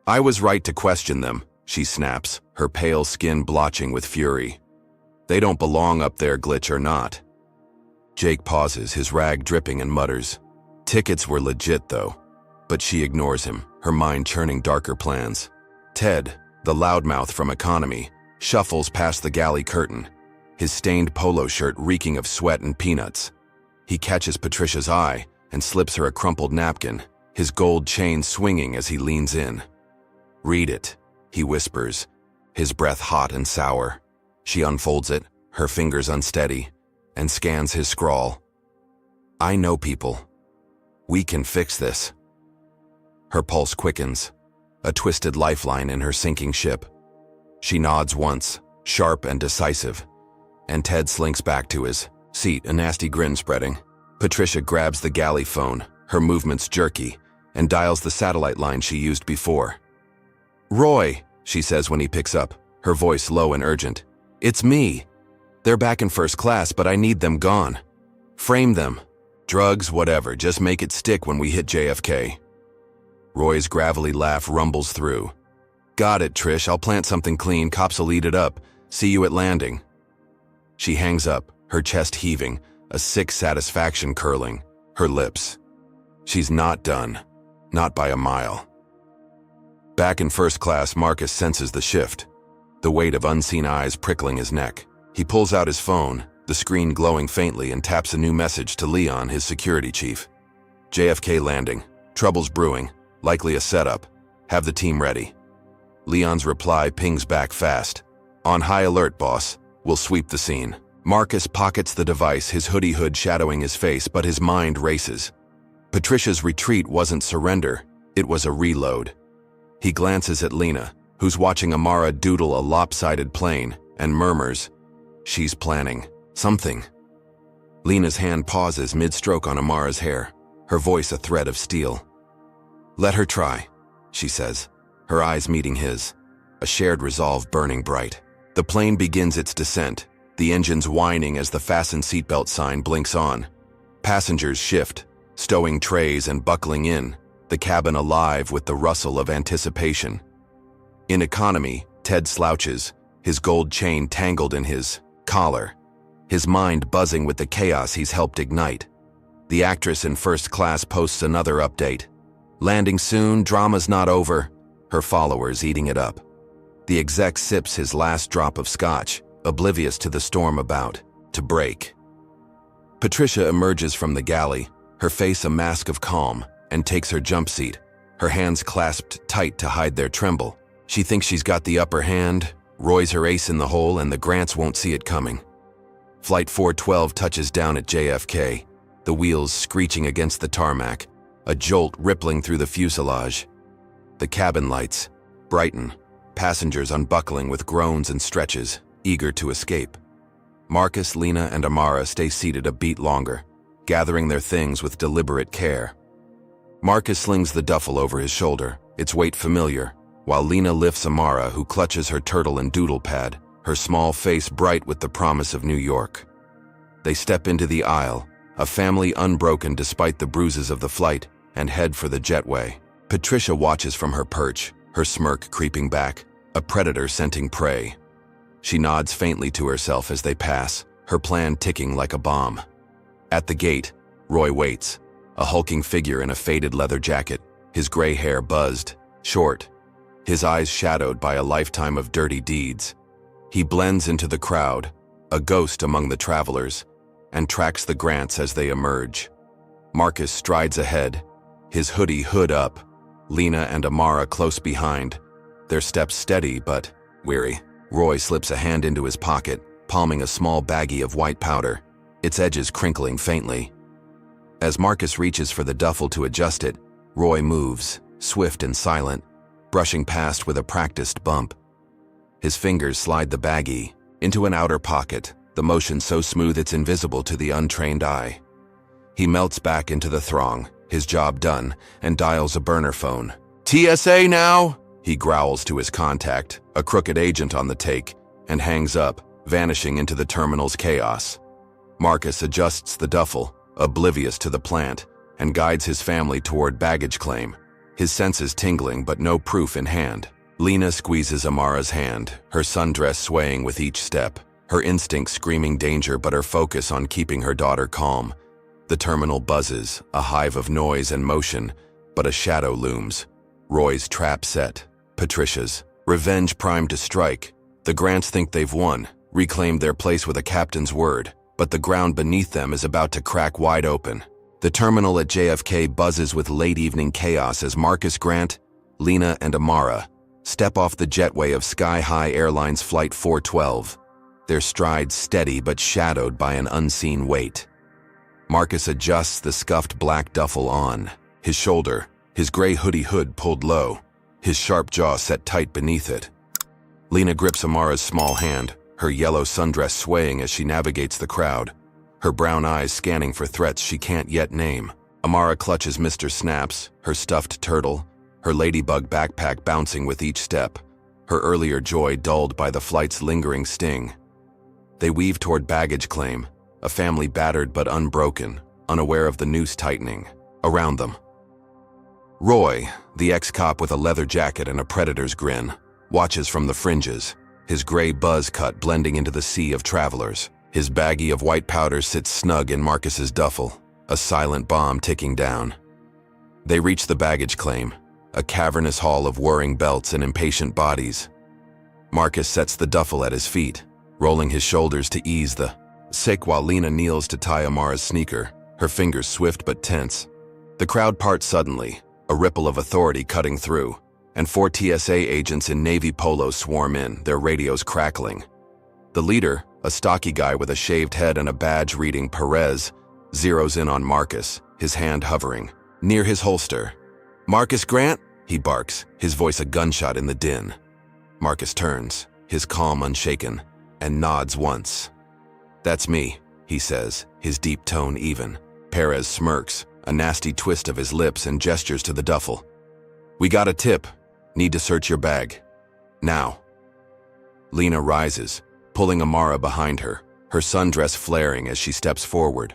"I was right to question them," she snaps, her pale skin blotching with fury. "They don't belong up there, glitch or not." Jake pauses, his rag dripping, and mutters, "Tickets were legit, though." But she ignores him, her mind churning darker plans. Ted, the loudmouth from Economy, shuffles past the galley curtain, his stained polo shirt reeking of sweat and peanuts. He catches Patricia's eye and slips her a crumpled napkin, his gold chain swinging as he leans in. "Read it," he whispers, his breath hot and sour. She unfolds it, her fingers unsteady, and scans his scrawl. "I know people. We can fix this. Her pulse quickens, a twisted lifeline in her sinking ship. She nods once, sharp and decisive, and Ted slinks back to his seat, a nasty grin spreading. Patricia grabs the galley phone, her movements jerky, and dials the satellite line she used before. "Roy," she says when he picks up, her voice low and urgent. "It's me. They're back in first class, but I need them gone. Frame them. Drugs, whatever, just make it stick when we hit JFK." Roy's gravelly laugh rumbles through. "Got it, Trish. I'll plant something clean. Cops will eat it up. See you at landing." She hangs up, her chest heaving, a sick satisfaction curling her lips. She's not done. Not by a mile. Back in first class, Marcus senses the shift, the weight of unseen eyes prickling his neck. He pulls out his phone, the screen glowing faintly, and taps a new message to Leon, his security chief. "JFK landing. Trouble's brewing. Likely a setup. Have the team ready." Leon's reply pings back fast. "On high alert, boss. We'll sweep the scene." Marcus pockets the device, his hoodie hood shadowing his face, but his mind races. Patricia's retreat wasn't surrender, it was a reload. He glances at Lena, who's watching Amara doodle a lopsided plane, and murmurs, "She's planning something." Lena's hand pauses mid-stroke on Amara's hair, her voice a thread of steel. "Let her try," she says, her eyes meeting his, a shared resolve burning bright. The plane begins its descent, the engines whining as the fasten seatbelt sign blinks on. Passengers shift, stowing trays and buckling in, the cabin alive with the rustle of anticipation. In economy, Ted slouches, his gold chain tangled in his collar, his mind buzzing with the chaos he's helped ignite. The actress in first class posts another update. "Landing soon, drama's not over," her followers eating it up. The exec sips his last drop of scotch, oblivious to the storm about to break. Patricia emerges from the galley, her face a mask of calm, and takes her jump seat, her hands clasped tight to hide their tremble. She thinks she's got the upper hand, Roy's her ace in the hole, and the Grants won't see it coming. Flight 412 touches down at JFK, the wheels screeching against the tarmac, a jolt rippling through the fuselage. The cabin lights brighten, passengers unbuckling with groans and stretches, eager to escape. Marcus, Lena, and Amara stay seated a beat longer, gathering their things with deliberate care. Marcus slings the duffel over his shoulder, its weight familiar, while Lena lifts Amara, who clutches her turtle and doodle pad, her small face bright with the promise of New York. They step into the aisle, a family unbroken despite the bruises of the flight, and head for the jetway. Patricia watches from her perch, her smirk creeping back, a predator scenting prey. She nods faintly to herself as they pass, her plan ticking like a bomb. At the gate, Roy waits, a hulking figure in a faded leather jacket, his gray hair buzzed, short, his eyes shadowed by a lifetime of dirty deeds. He blends into the crowd, a ghost among the travelers, and tracks the Grants as they emerge. Marcus strides ahead, his hoodie hood up, Lena and Amara close behind, their steps steady but weary. Roy slips a hand into his pocket, palming a small baggie of white powder, its edges crinkling faintly. As Marcus reaches for the duffel to adjust it, Roy moves, swift and silent, brushing past with a practiced bump. His fingers slide the baggie into an outer pocket, the motion so smooth it's invisible to the untrained eye. He melts back into the throng, his job done, and dials a burner phone. "TSA now?" he growls to his contact, a crooked agent on the take, and hangs up, vanishing into the terminal's chaos. Marcus adjusts the duffel, oblivious to the plant, and guides his family toward baggage claim, his senses tingling but no proof in hand. Lena squeezes Amara's hand, her sundress swaying with each step, her instincts screaming danger but her focus on keeping her daughter calm. The terminal buzzes, a hive of noise and motion, but a shadow looms. Roy's trap set, Patricia's, revenge primed to strike. The Grants think they've won, reclaimed their place with a captain's word, but the ground beneath them is about to crack wide open. The terminal at JFK buzzes with late-evening chaos as Marcus Grant, Lena, and Amara step off the jetway of Sky High Airline's Flight 412, their strides steady but shadowed by an unseen weight. Marcus adjusts the scuffed black duffel on. His shoulder, his gray hoodie hood pulled low, his sharp jaw set tight beneath it. Lena grips Amara's small hand, her yellow sundress swaying as she navigates the crowd, her brown eyes scanning for threats she can't yet name. Amara clutches Mr. Snaps, her stuffed turtle, her ladybug backpack bouncing with each step, her earlier joy dulled by the flight's lingering sting. They weave toward baggage claim, a family battered but unbroken, unaware of the noose tightening around them. Roy, the ex-cop with a leather jacket and a predator's grin, watches from the fringes, his gray buzz cut blending into the sea of travelers. His baggie of white powder sits snug in Marcus's duffel, a silent bomb ticking down. They reach the baggage claim, a cavernous hall of whirring belts and impatient bodies. Marcus sets the duffel at his feet, rolling his shoulders to ease the sick while Lena kneels to tie Amara's sneaker, her fingers swift but tense. The crowd parts suddenly, a ripple of authority cutting through, and 4 TSA agents in navy polos swarm in, their radios crackling. The leader, a stocky guy with a shaved head and a badge reading Perez, zeroes in on Marcus, his hand hovering near his holster. "Marcus Grant?" he barks, his voice a gunshot in the din. Marcus turns, his calm unshaken, and nods once. "That's me," he says, his deep tone even. Perez smirks, a nasty twist of his lips, and gestures to the duffel. "We got a tip. Need to search your bag. Now." Lena rises, pulling Amara behind her, her sundress flaring as she steps forward.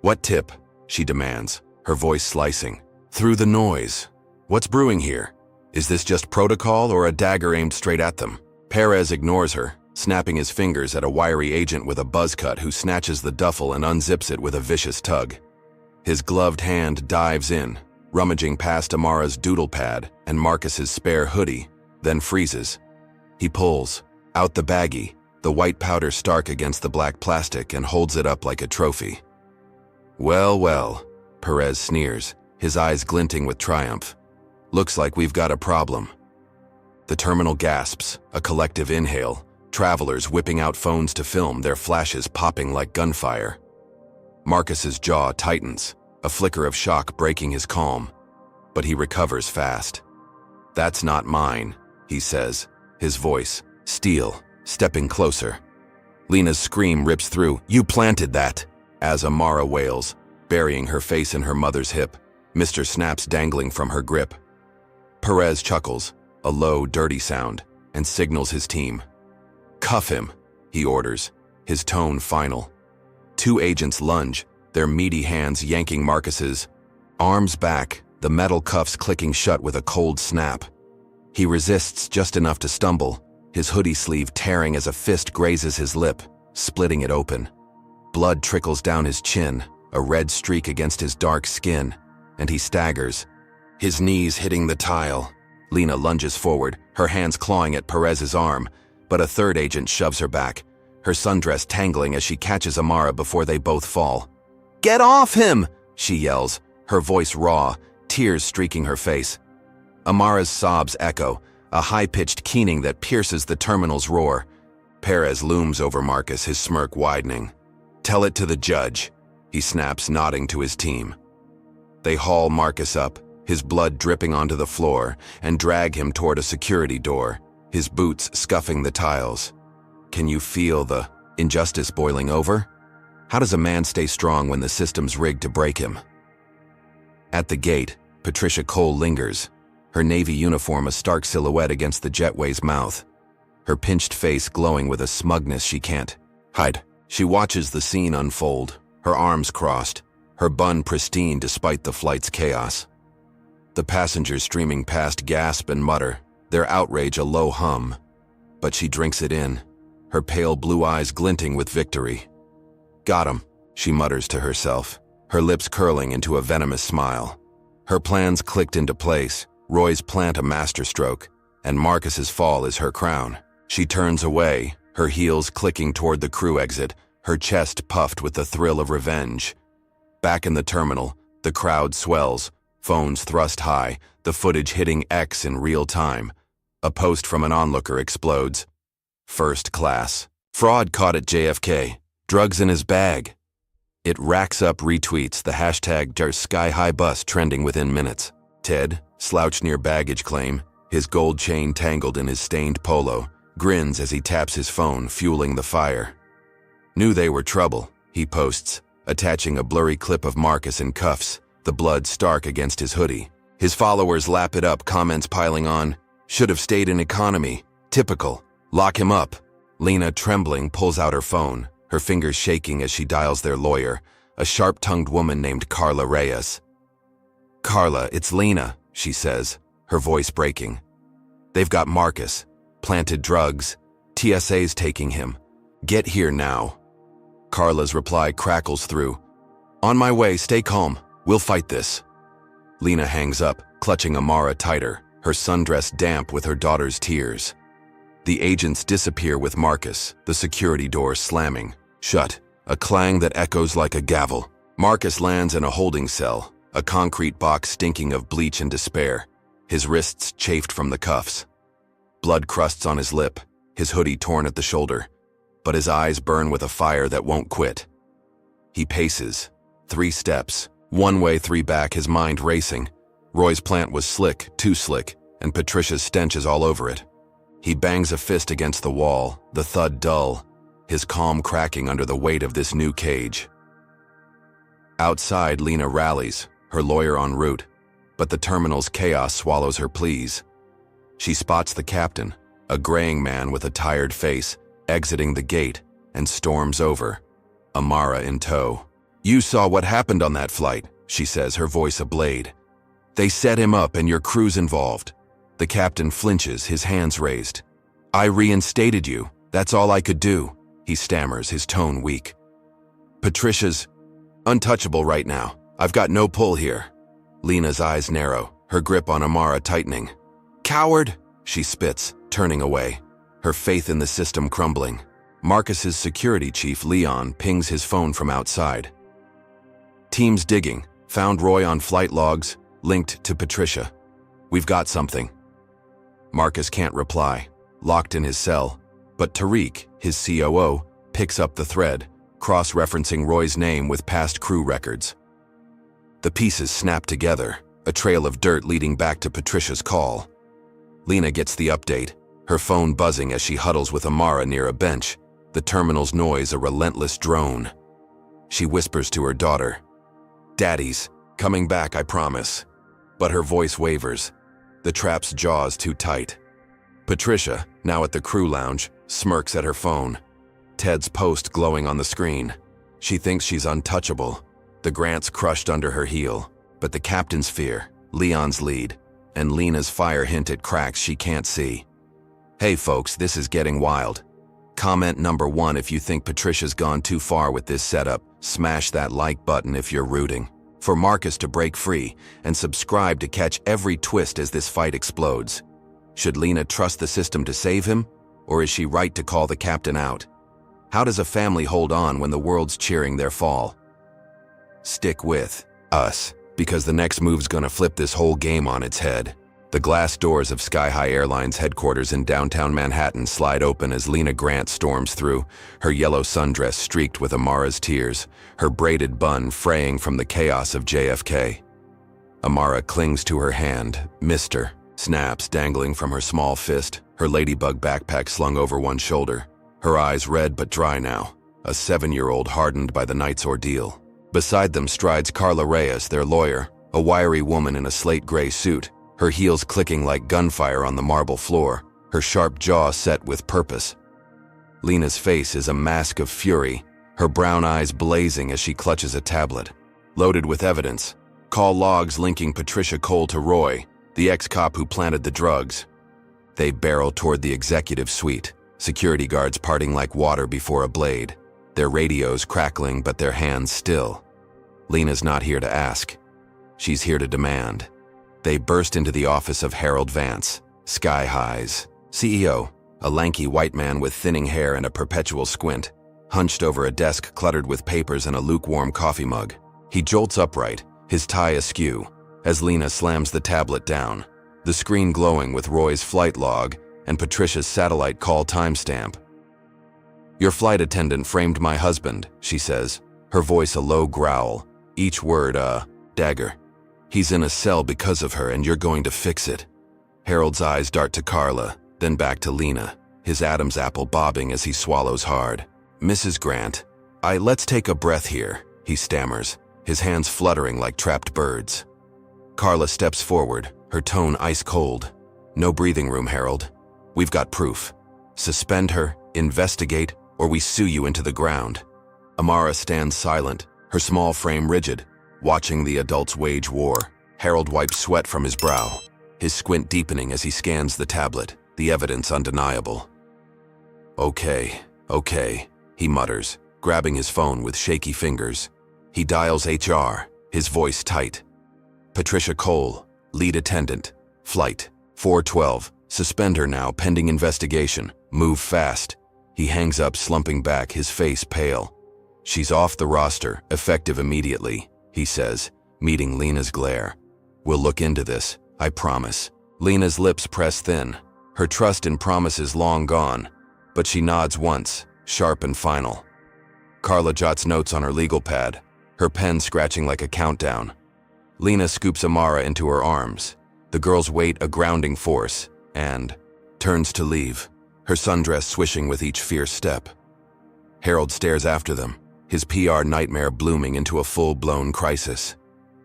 "What tip?" she demands, her voice slicing through the noise. "What's brewing here? Is this just protocol or a dagger aimed straight at them?" Perez ignores her, snapping his fingers at a wiry agent with a buzz cut who snatches the duffel and unzips it with a vicious tug. His gloved hand dives in, rummaging past Amara's doodle pad and Marcus's spare hoodie, then freezes. He pulls out the baggie, the white powder stark against the black plastic, and holds it up like a trophy. "Well, well," Perez sneers, his eyes glinting with triumph. "Looks like we've got a problem." The terminal gasps, a collective inhale, travelers whipping out phones to film, their flashes popping like gunfire. Marcus's jaw tightens, a flicker of shock breaking his calm, but he recovers fast. "That's not mine," he says, his voice steel, stepping closer. Lena's scream rips through. "You planted that!" as Amara wails, burying her face in her mother's hip, Mr. Snaps dangling from her grip. Perez chuckles, a low, dirty sound, and signals his team. "Cuff him," he orders, his tone final. 2 agents lunge, their meaty hands yanking Marcus's arms back, the metal cuffs clicking shut with a cold snap. He resists just enough to stumble, his hoodie sleeve tearing as a fist grazes his lip, splitting it open. Blood trickles down his chin, a red streak against his dark skin, and he staggers, his knees hitting the tile. Lena lunges forward, her hands clawing at Perez's arm, but a 3rd agent shoves her back, her sundress tangling as she catches Amara before they both fall. "Get off him!" she yells, her voice raw, tears streaking her face. Amara's sobs echo, a high-pitched keening that pierces the terminal's roar. Perez looms over Marcus, his smirk widening. "Tell it to the judge," he snaps, nodding to his team. They haul Marcus up, his blood dripping onto the floor, and drag him toward a security door, his boots scuffing the tiles. Can you feel the injustice boiling over? How does a man stay strong when the system's rigged to break him? At the gate, Patricia Cole lingers, her navy uniform a stark silhouette against the jetway's mouth, her pinched face glowing with a smugness she can't hide. She watches the scene unfold, her arms crossed, her bun pristine despite the flight's chaos. The passengers streaming past gasp and mutter, their outrage a low hum. But she drinks it in, her pale blue eyes glinting with victory. "Got him," she mutters to herself, her lips curling into a venomous smile. Her plans clicked into place, Roy's plant a masterstroke, and Marcus's fall is her crown. She turns away, her heels clicking toward the crew exit, her chest puffed with the thrill of revenge. Back in the terminal, the crowd swells, phones thrust high, the footage hitting X in real time. A post from an onlooker explodes. "First class. Fraud caught at JFK. Drugs in his bag." It racks up retweets, the hashtag #SkyHighBus trending within minutes. Ted, slouched near baggage claim, his gold chain tangled in his stained polo, grins as he taps his phone, fueling the fire. Knew they were trouble, he posts, attaching a blurry clip of Marcus in cuffs, the blood stark against his hoodie. His followers lap it up, comments piling on. Should have stayed in economy. Typical. Lock him up. Lena, trembling, pulls out her phone, her fingers shaking as she dials their lawyer, a sharp-tongued woman named Carla Reyes. "Carla, it's Lena," she says, her voice breaking. "They've got Marcus. Planted drugs. TSA's taking him. Get here now." Carla's reply crackles through. "On my way, stay calm. We'll fight this." Lena hangs up, clutching Amara tighter, her sundress damp with her daughter's tears. The agents disappear with Marcus, the security door slamming shut, a clang that echoes like a gavel. Marcus lands in a holding cell, a concrete box stinking of bleach and despair, his wrists chafed from the cuffs. Blood crusts on his lip, his hoodie torn at the shoulder, but his eyes burn with a fire that won't quit. He paces, 3 steps, 1 way, 3 back, his mind racing. Roy's plant was slick, too slick, and Patricia's stench is all over it. He bangs a fist against the wall, the thud dull, his calm cracking under the weight of this new cage. Outside, Lena rallies, her lawyer en route, but the terminal's chaos swallows her pleas. She spots the captain, a graying man with a tired face, exiting the gate, and storms over, Amara in tow. "You saw what happened on that flight," she says, her voice a blade. "They set him up and your crew's involved." The captain flinches, his hands raised. "I reinstated you. That's all I could do," he stammers, his tone weak. "Patricia's untouchable right now. I've got no pull here." Lena's eyes narrow, her grip on Amara tightening. "Coward!" she spits, turning away, her faith in the system crumbling. Marcus's security chief, Leon, pings his phone from outside. "Team's digging. Found Roy on flight logs, linked to Patricia. We've got something." Marcus can't reply, locked in his cell, but Tariq, his COO, picks up the thread, cross-referencing Roy's name with past crew records. The pieces snap together, a trail of dirt leading back to Patricia's call. Lena gets the update, her phone buzzing as she huddles with Amara near a bench, the terminal's noise a relentless drone. She whispers to her daughter, "Daddy's coming back, I promise." But her voice wavers, the trap's jaws too tight. Patricia, now at the crew lounge, smirks at her phone, Ted's post glowing on the screen. She thinks she's untouchable, the Grant's crushed under her heel, but the captain's fear, Leon's lead, and Lena's fire hint at cracks she can't see. Hey folks, this is getting wild. Comment number 1 if you think Patricia's gone too far with this setup. Smash that like button if you're rooting for Marcus to break free, and subscribe to catch every twist as this fight explodes. Should Lena trust the system to save him, or is she right to call the captain out? How does a family hold on when the world's cheering their fall? Stick with us, because the next move's gonna flip this whole game on its head. The glass doors of Sky High Airline's headquarters in downtown Manhattan slide open as Lena Grant storms through, her yellow sundress streaked with Amara's tears, her braided bun fraying from the chaos of JFK. Amara clings to her hand, "Mister," snaps dangling from her small fist, her ladybug backpack slung over one shoulder, her eyes red but dry now, a 7-year-old hardened by the night's ordeal. Beside them strides Carla Reyes, their lawyer, a wiry woman in a slate gray suit, her heels clicking like gunfire on the marble floor, her sharp jaw set with purpose. Lena's face is a mask of fury, her brown eyes blazing as she clutches a tablet. Loaded with evidence, call logs linking Patricia Cole to Roy, the ex-cop who planted the drugs. They barrel toward the executive suite, security guards parting like water before a blade, their radios crackling but their hands still. Lena's not here to ask. She's here to demand. They burst into the office of Harold Vance, Sky High's CEO, a lanky white man with thinning hair and a perpetual squint, hunched over a desk cluttered with papers and a lukewarm coffee mug. He jolts upright, his tie askew, as Lena slams the tablet down, the screen glowing with Roy's flight log and Patricia's satellite call timestamp. "Your flight attendant framed my husband," she says, her voice a low growl, each word a dagger. He's in a cell because of her and you're going to fix it. Harold's eyes dart to Carla, then back to Lena, his Adam's apple bobbing as he swallows hard. Mrs. Grant, let's take a breath here, he stammers, his hands fluttering like trapped birds. Carla steps forward, her tone ice cold. No breathing room, Harold. We've got proof. Suspend her, investigate, or we sue you into the ground. Amara stands silent, her small frame rigid, watching the adults wage war. Harold wipes sweat from his brow, his squint deepening as he scans the tablet, the evidence undeniable. Okay, he mutters, grabbing his phone with shaky fingers. He dials HR, his voice tight. Patricia Cole, lead attendant, flight 412, suspend her now pending investigation, move fast. He hangs up, slumping back, his face pale. She's off the roster, effective immediately, he says, meeting Lena's glare. We'll look into this, I promise. Lena's lips press thin, her trust in promises long gone, but she nods once, sharp and final. Carla jots notes on her legal pad, her pen scratching like a countdown. Lena scoops Amara into her arms, the girl's weight a grounding force, and turns to leave, her sundress swishing with each fierce step. Harold stares after them, his PR nightmare blooming into a full-blown crisis.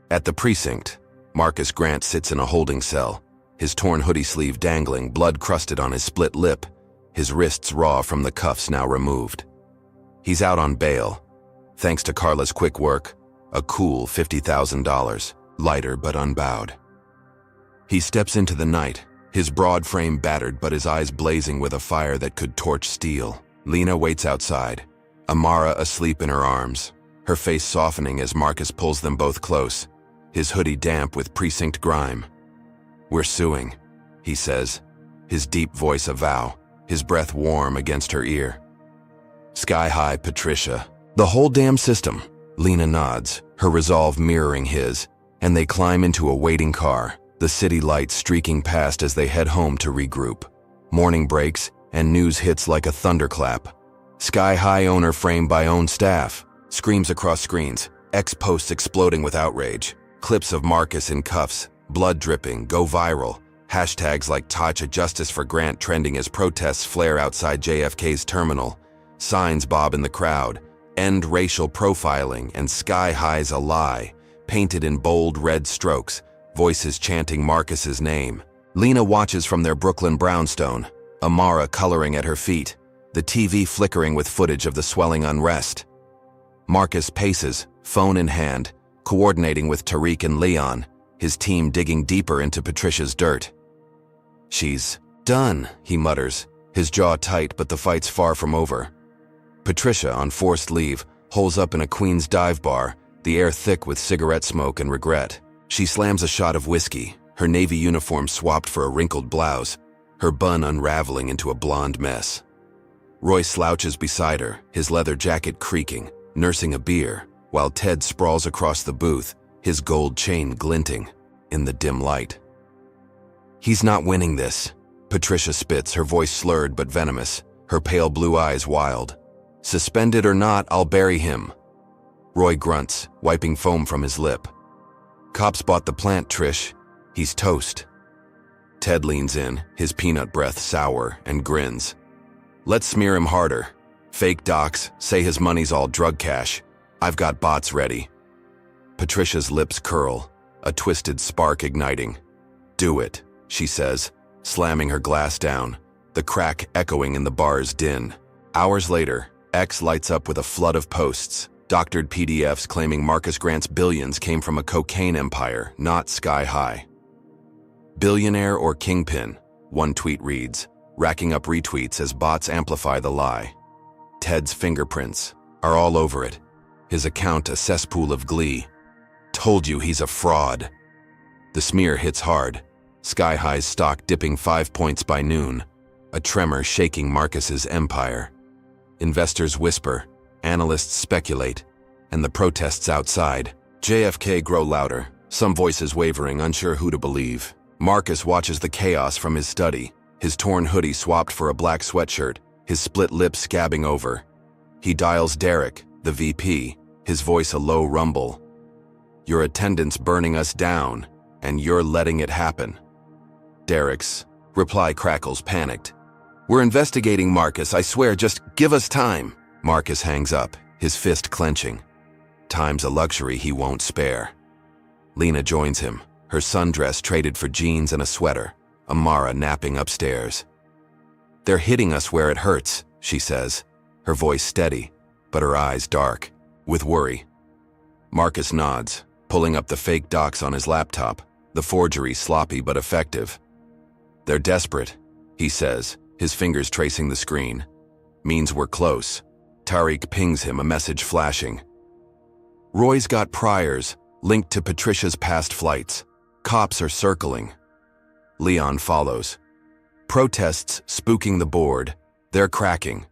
At the precinct, Marcus Grant sits in a holding cell, his torn hoodie sleeve dangling, blood crusted on his split lip, his wrists raw from the cuffs now removed. He's out on bail, thanks to Carla's quick work, a cool $50,000, lighter but unbowed. He steps into the night, his broad frame battered but his eyes blazing with a fire that could torch steel. Lena waits outside, Amara asleep in her arms, her face softening as Marcus pulls them both close, his hoodie damp with precinct grime. We're suing, he says, his deep voice a vow, his breath warm against her ear. Sky high, Patricia. The whole damn system. Lena nods, her resolve mirroring his, and they climb into a waiting car, the city lights streaking past as they head home to regroup. Morning breaks, and news hits like a thunderclap. Sky high owner framed by own staff, screams across screens, X posts exploding with outrage, clips of Marcus in cuffs, blood dripping, go viral, hashtags like Touch a Justice for Grant trending as protests flare outside JFK's terminal, signs bob in the crowd, end racial profiling and Sky High's a lie, painted in bold red strokes, voices chanting Marcus's name. Lena watches from their Brooklyn brownstone, Amara coloring at her feet, the TV flickering with footage of the swelling unrest. Marcus paces, phone in hand, coordinating with Tariq and Leon, his team digging deeper into Patricia's dirt. She's done, he mutters, his jaw tight but the fight's far from over. Patricia, on forced leave, holes up in a Queen's dive bar, the air thick with cigarette smoke and regret. She slams a shot of whiskey, her navy uniform swapped for a wrinkled blouse, her bun unraveling into a blonde mess. Roy slouches beside her, his leather jacket creaking, nursing a beer, while Ted sprawls across the booth, his gold chain glinting in the dim light. He's not winning this, Patricia spits, her voice slurred but venomous, her pale blue eyes wild. Suspended or not, I'll bury him. Roy grunts, wiping foam from his lip. Cops bought the plant, Trish. He's toast. Ted leans in, his peanut breath sour, and grins. Let's smear him harder. Fake docs, say his money's all drug cash. I've got bots ready. Patricia's lips curl, a twisted spark igniting. Do it, she says, slamming her glass down, the crack echoing in the bar's din. Hours later, X lights up with a flood of posts, doctored PDFs claiming Marcus Grant's billions came from a cocaine empire, not Sky High. Billionaire or kingpin, one tweet reads, racking up retweets as bots amplify the lie. Ted's fingerprints are all over it, his account a cesspool of glee. Told you he's a fraud. The smear hits hard, Sky High's stock dipping 5 points by noon, a tremor shaking Marcus's empire. Investors whisper, analysts speculate, and the protests outside, JFK grow louder, some voices wavering, unsure who to believe. Marcus watches the chaos from his study, his torn hoodie swapped for a black sweatshirt, his split lip scabbing over. He dials Derek, the VP, his voice a low rumble. "Your attendant's burning us down, and you're letting it happen." Derek's reply crackles, panicked. "We're investigating, Marcus. I swear, just give us time." Marcus hangs up, his fist clenching. Time's a luxury he won't spare. Lena joins him, her sundress traded for jeans and a sweater, Amara napping upstairs. "They're hitting us where it hurts," she says, her voice steady, but her eyes dark, with worry. Marcus nods, pulling up the fake docs on his laptop, the forgery sloppy but effective. "They're desperate," he says, his fingers tracing the screen. "Means we're close." Tariq pings him, a message flashing. "Roy's got priors, linked to Patricia's past flights. Cops are circling." Leon follows. "Protests spooking the board. They're cracking."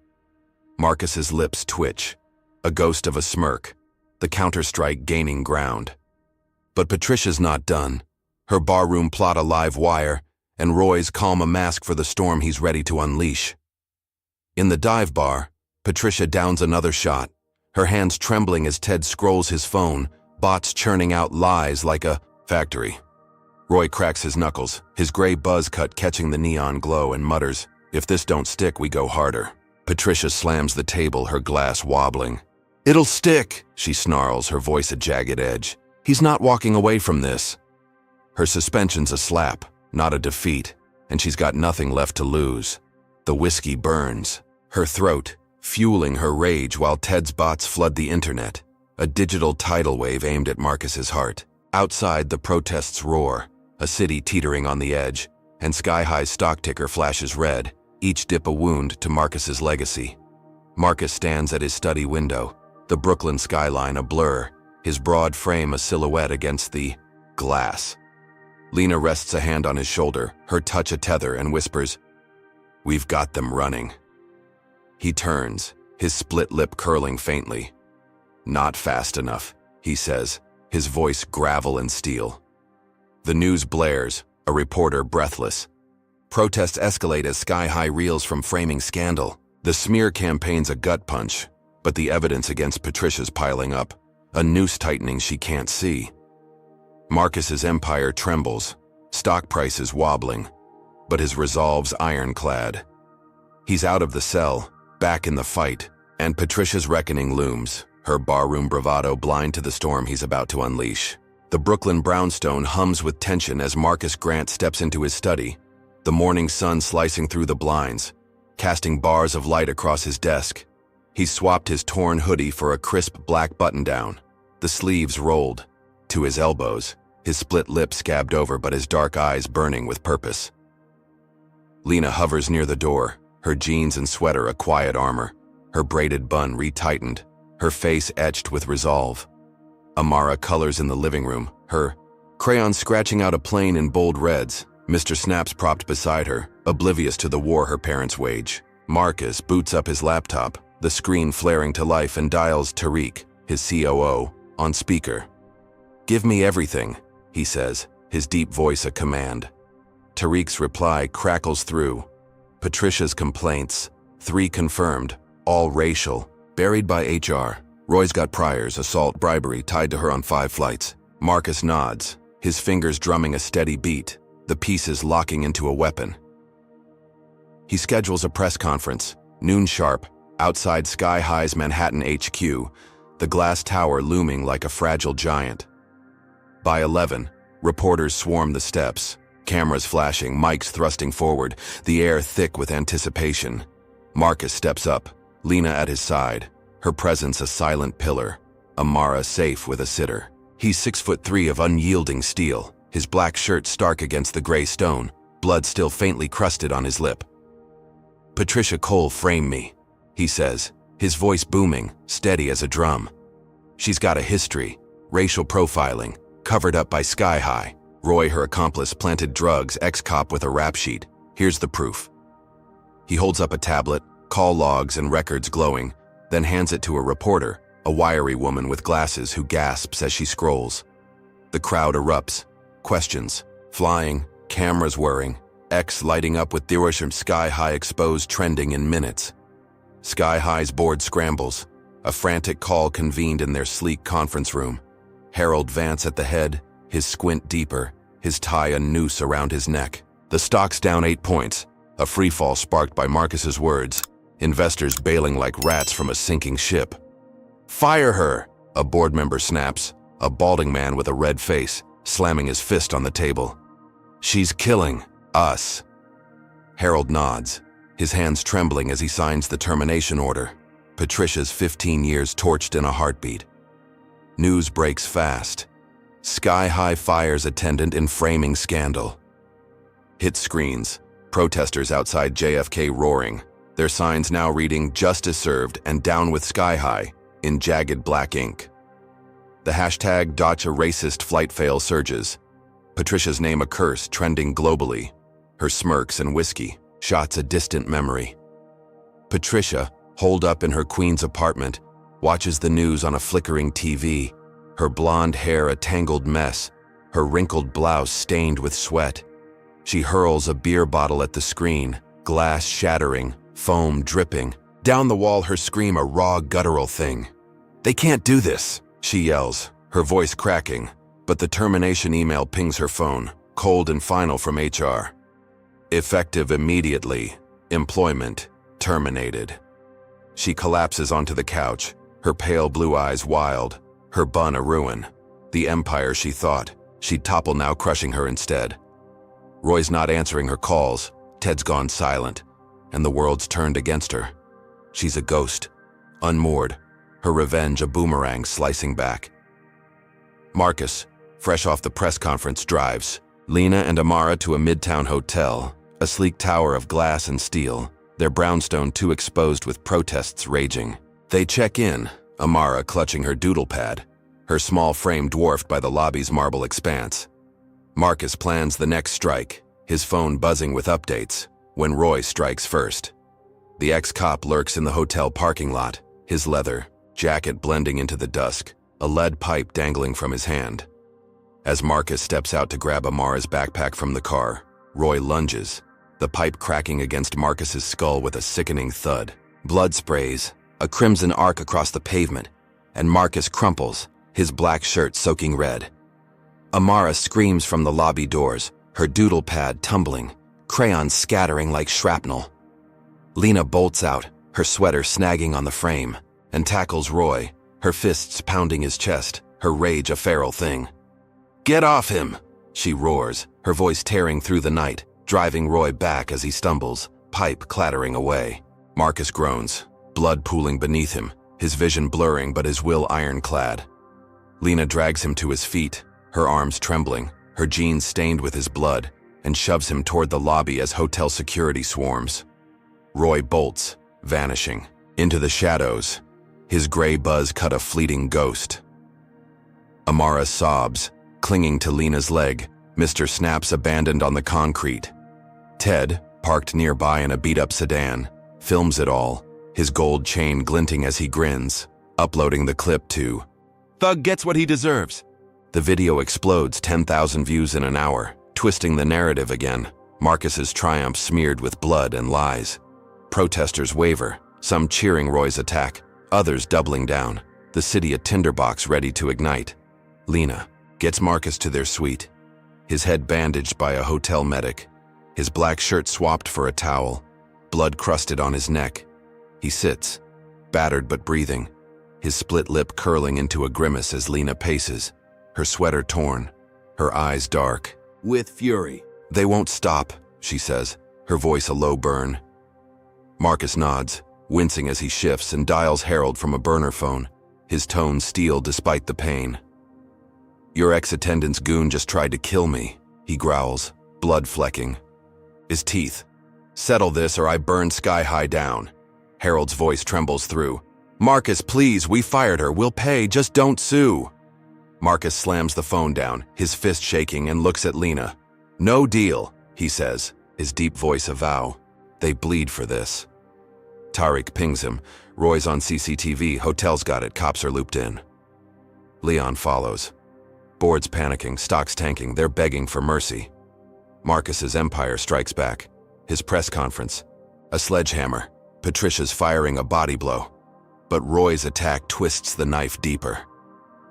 Marcus's lips twitch, a ghost of a smirk, the counterstrike gaining ground. But Patricia's not done. Her barroom plot a live wire, and Roy's calm a mask for the storm he's ready to unleash. In the dive bar, Patricia downs another shot, her hands trembling as Ted scrolls his phone, bots churning out lies like a factory. Roy cracks his knuckles, his gray buzz cut catching the neon glow, and mutters, "If this don't stick, we go harder." Patricia slams the table, her glass wobbling. "It'll stick," she snarls, her voice a jagged edge. "He's not walking away from this." Her suspension's a slap, not a defeat, and she's got nothing left to lose. The whiskey burns, her throat, fueling her rage while Ted's bots flood the internet, a digital tidal wave aimed at Marcus's heart. Outside, the protests roar, a city teetering on the edge, and Sky High's stock ticker flashes red, each dip a wound to Marcus's legacy. Marcus stands at his study window, the Brooklyn skyline a blur, his broad frame a silhouette against the glass. Lena rests a hand on his shoulder, her touch a tether, and whispers, "We've got them running." He turns, his split lip curling faintly. "Not fast enough," he says, his voice gravel and steel. The news blares, a reporter breathless. Protests escalate as Sky High reels from framing scandal. The smear campaign's a gut punch, but the evidence against Patricia's piling up, a noose tightening she can't see. Marcus's empire trembles, stock prices wobbling, but his resolve's ironclad. He's out of the cell, back in the fight, and Patricia's reckoning looms, her barroom bravado blind to the storm he's about to unleash. The Brooklyn brownstone hums with tension as Marcus Grant steps into his study, the morning sun slicing through the blinds, casting bars of light across his desk. He's swapped his torn hoodie for a crisp black button-down, the sleeves rolled to his elbows, his split lip scabbed over but his dark eyes burning with purpose. Lena hovers near the door, her jeans and sweater a quiet armor, her braided bun retightened, her face etched with resolve. Amara colors in the living room, her crayon scratching out a plane in bold reds. Mr. Snaps propped beside her, oblivious to the war her parents wage. Marcus boots up his laptop, the screen flaring to life, and dials Tariq, his COO, on speaker. "Give me everything," he says, his deep voice a command. Tariq's reply crackles through. Patricia's complaints, 3 confirmed, all racial, buried by HR. Roy's got priors, assault, bribery, tied to her on 5 flights. Marcus nods, his fingers drumming a steady beat, the pieces locking into a weapon. He schedules a press conference, noon sharp, outside Sky High's Manhattan HQ, the glass tower looming like a fragile giant. By 11, reporters swarm the steps, cameras flashing, mics thrusting forward, the air thick with anticipation. Marcus steps up, Lena at his side, her presence a silent pillar, Amara safe with a sitter. He's 6'3" of unyielding steel, his black shirt stark against the gray stone, blood still faintly crusted on his lip. "Patricia Cole framed me," he says, his voice booming, steady as a drum. "She's got a history, racial profiling, covered up by Sky High. Roy, her accomplice, planted drugs, ex-cop with a rap sheet. Here's the proof." He holds up a tablet, call logs and records glowing, then hands it to a reporter, a wiry woman with glasses who gasps as she scrolls. The crowd erupts, questions, flying, cameras whirring, X lighting up with Sky High exposed trending in minutes. Sky High's board scrambles, A frantic call convened in their sleek conference room. Harold Vance at the head, his squint deeper, his tie a noose around his neck. The stock's down 8 points, a freefall sparked by Marcus's words, investors bailing like rats from a sinking ship. "Fire her!" a board member snaps, a balding man with a red face, slamming his fist on the table. "She's killing us." Harold nods, his hands trembling as he signs the termination order. Patricia's 15 years torched in a heartbeat. News breaks fast. Sky-high fires attendant in framing scandal. Hit screens, protesters outside JFK roaring, their signs now reading "Justice served" and "Down with Sky-high" in jagged black ink. The hashtag "Dacha racist flight fail" surges. Patricia's name a curse trending globally. Her smirks and whiskey, shots a distant memory. Patricia, holed up in her Queens apartment, watches the news on a flickering TV, her blonde hair a tangled mess, her wrinkled blouse stained with sweat. She hurls a beer bottle at the screen, glass shattering, foam dripping. Down the wall her scream a raw guttural thing. "They can't do this," she yells, her voice cracking, but the termination email pings her phone, cold and final from HR. Effective immediately. Employment terminated. She collapses onto the couch, her pale blue eyes wild, her bun a ruin. The empire she thought, she'd topple now crushing her instead. Roy's not answering her calls, Ted's gone silent, and the world's turned against her. She's a ghost, unmoored, her revenge a boomerang slicing back. Marcus, fresh off the press conference, drives Lena and Amara to a midtown hotel, a sleek tower of glass and steel, their brownstone too exposed with protests raging. They check in, Amara clutching her doodle pad, her small frame dwarfed by the lobby's marble expanse. Marcus plans the next strike, his phone buzzing with updates, when Roy strikes first. The ex-cop lurks in the hotel parking lot, his leather jacket blending into the dusk, a lead pipe dangling from his hand. As Marcus steps out to grab Amara's backpack from the car, Roy lunges, the pipe cracking against Marcus's skull with a sickening thud. Blood sprays, a crimson arc across the pavement, and Marcus crumples, his black shirt soaking red. Amara screams from the lobby doors, her doodle pad tumbling, crayons scattering like shrapnel. Lena bolts out, her sweater snagging on the frame, and tackles Roy, her fists pounding his chest, her rage a feral thing. "Get off him!" she roars, her voice tearing through the night, driving Roy back as he stumbles, pipe clattering away. Marcus groans, blood pooling beneath him, his vision blurring but his will ironclad. Lena drags him to his feet, her arms trembling, her jeans stained with his blood, and shoves him toward the lobby as hotel security swarms. Roy bolts, vanishing, into the shadows, his gray buzz cut a fleeting ghost. Amara sobs, clinging to Lena's leg, Mr. Snaps abandoned on the concrete. Ted, parked nearby in a beat-up sedan, films it all, his gold chain glinting as he grins, uploading the clip to "Thug gets what he deserves." The video explodes 10,000 views in an hour, twisting the narrative again, Marcus's triumph smeared with blood and lies. Protesters waver, some cheering Roy's attack, others doubling down, the city a tinderbox ready to ignite. Lena gets Marcus to their suite, his head bandaged by a hotel medic, his black shirt swapped for a towel, blood crusted on his neck. He sits, battered but breathing, his split lip curling into a grimace as Lena paces, her sweater torn, her eyes dark with fury. "They won't stop," she says, her voice a low burn. Marcus nods, wincing as he shifts and dials Harold from a burner phone, his tone steel despite the pain. "Your ex-attendant's goon just tried to kill me," he growls, blood flecking. His teeth. "Settle this or I burn Sky-high down." Harold's voice trembles through. "Marcus, please, we fired her, we'll pay, just don't sue." Marcus slams the phone down, his fist shaking, and looks at Lena. "No deal," he says, his deep voice a vow. They bleed for this. Tariq pings him. Roy's on CCTV, hotel's got it, cops are looped in. Leon follows. Boards panicking, stocks tanking, they're begging for mercy. Marcus's empire strikes back. His press conference. A sledgehammer. Patricia's firing a body blow. But Roy's attack twists the knife deeper.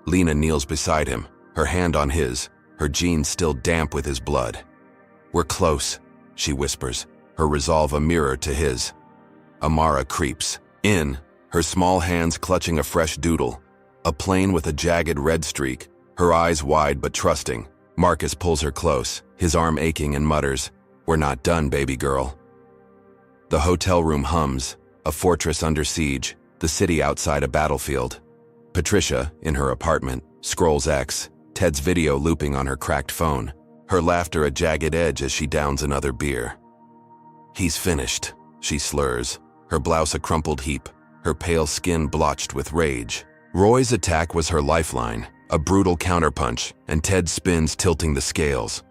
Lena kneels beside him, her hand on his, her jeans still damp with his blood. "We're close," she whispers, her resolve a mirror to his. Amara creeps in, her small hands clutching a fresh doodle, a plane with a jagged red streak, her eyes wide but trusting. Marcus pulls her close, his arm aching, and mutters, "We're not done, baby girl." The hotel room hums, a fortress under siege, the city outside a battlefield. Patricia, in her apartment, scrolls X, Ted's video looping on her cracked phone, her laughter a jagged edge as she downs another beer. "He's finished," she slurs, her blouse a crumpled heap, her pale skin blotched with rage. Roy's attack was her lifeline, a brutal counterpunch, and Ted spins, tilting the scales.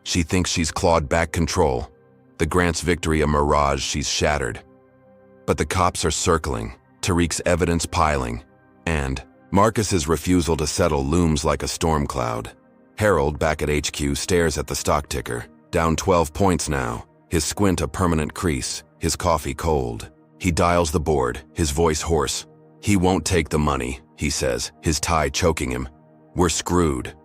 She thinks she's clawed back control. The Grant's victory a mirage, she's shattered. But the cops are circling, Tariq's evidence piling, and Marcus's refusal to settle looms like a storm cloud. Harold, back at HQ, stares at the stock ticker, down 12 points now, his squint a permanent crease, his coffee cold. He dials the board, his voice hoarse. "He won't take the money," he says, his tie choking him. "We're screwed."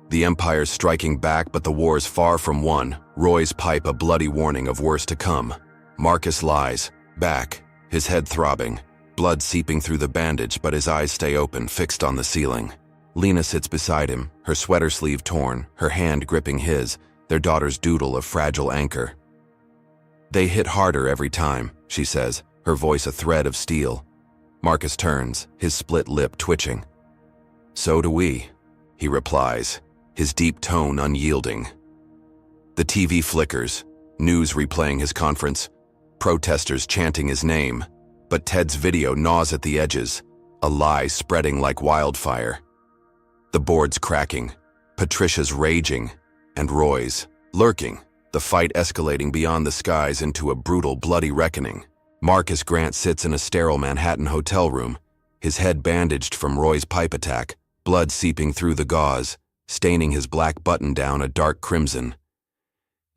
The Empire's striking back, but the war's far from won. Roy's pipe a bloody warning of worse to come. Marcus lies, back, his head throbbing, blood seeping through the bandage, but his eyes stay open, fixed on the ceiling. Lena sits beside him, her sweater sleeve torn, her hand gripping his, their daughter's doodle a fragile anchor. "They hit harder every time," she says, her voice a thread of steel. Marcus turns, his split lip twitching. "So do we," he replies, his deep tone unyielding. The TV flickers, news replaying his conference, protesters chanting his name, but Ted's video gnaws at the edges, a lie spreading like wildfire. The board's cracking, Patricia's raging, and Roy's lurking, the fight escalating beyond the skies into a brutal, bloody reckoning. Marcus Grant sits in a sterile Manhattan hotel room, his head bandaged from Roy's pipe attack, blood seeping through the gauze, staining his black button-down a dark crimson.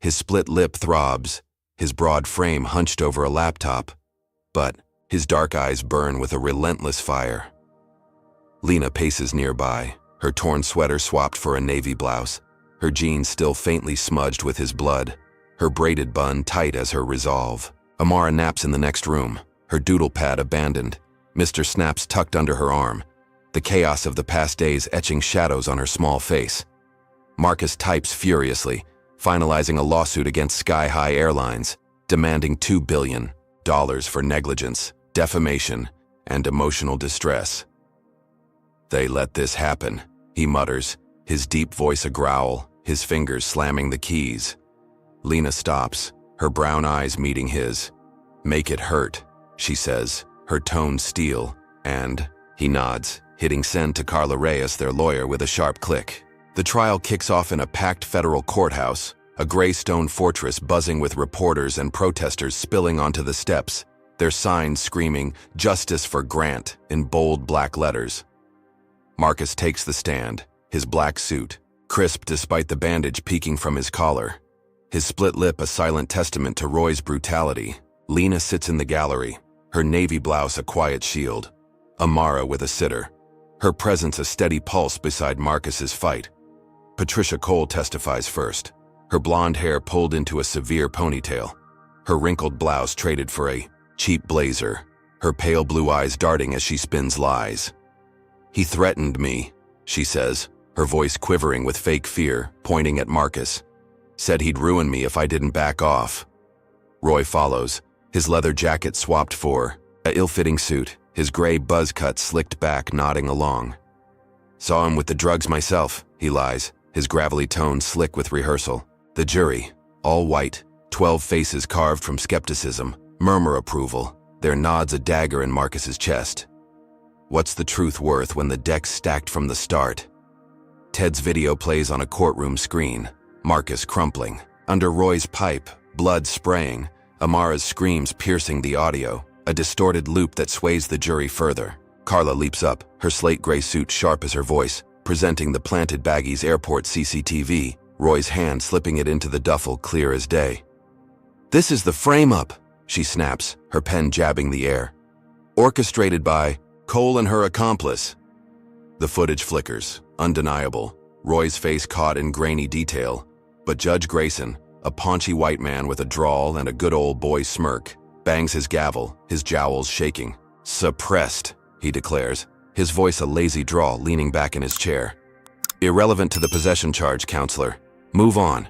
His split lip throbs, his broad frame hunched over a laptop, but his dark eyes burn with a relentless fire. Lena paces nearby, her torn sweater swapped for a navy blouse, her jeans still faintly smudged with his blood, her braided bun tight as her resolve. Amara naps in the next room, her doodle pad abandoned, Mr. Snaps tucked under her arm, the chaos of the past days etching shadows on her small face. Marcus types furiously, finalizing a lawsuit against Sky High Airlines, demanding $2 billion for negligence, defamation, and emotional distress. "They let this happen," he mutters, his deep voice a growl, his fingers slamming the keys. Lena stops, her brown eyes meeting his. "Make it hurt," she says, her tone steel, and he nods, hitting send to Carla Reyes, their lawyer, with a sharp click. The trial kicks off in a packed federal courthouse, a gray stone fortress buzzing with reporters and protesters spilling onto the steps, their signs screaming, "Justice for Grant," in bold black letters. Marcus takes the stand, his black suit, crisp despite the bandage peeking from his collar. His split lip a silent testament to Roy's brutality. Lena sits in the gallery, her navy blouse a quiet shield. Amara with a sitter, her presence a steady pulse beside Marcus's fight. Patricia Cole testifies first, her blonde hair pulled into a severe ponytail, her wrinkled blouse traded for a cheap blazer, her pale blue eyes darting as she spins lies. "He threatened me," she says, her voice quivering with fake fear, pointing at Marcus. "Said he'd ruin me if I didn't back off." Roy follows, his leather jacket swapped for a ill-fitting suit, his gray buzz cut slicked back, nodding along. "Saw him with the drugs myself," he lies, his gravelly tone slick with rehearsal. The jury, all white, 12 faces carved from skepticism, murmur approval, their nods a dagger in Marcus's chest. What's the truth worth when the deck's stacked from the start? Ted's video plays on a courtroom screen, Marcus crumpling. Under Roy's pipe, blood spraying, Amara's screams piercing the audio, a distorted loop that sways the jury further. Carla leaps up, her slate gray suit sharp as her voice, presenting the planted baggies airport CCTV, Roy's hand slipping it into the duffel clear as day. "This is the frame-up," she snaps, her pen jabbing the air. "Orchestrated by Cole and her accomplice. The footage flickers, undeniable, Roy's face caught in grainy detail, but Judge Grayson, a paunchy white man with a drawl and a good old boy smirk, bangs his gavel, his jowls shaking. Suppressed, he declares, his voice a lazy drawl, leaning back in his chair. Irrelevant to the possession charge, counselor. Move on.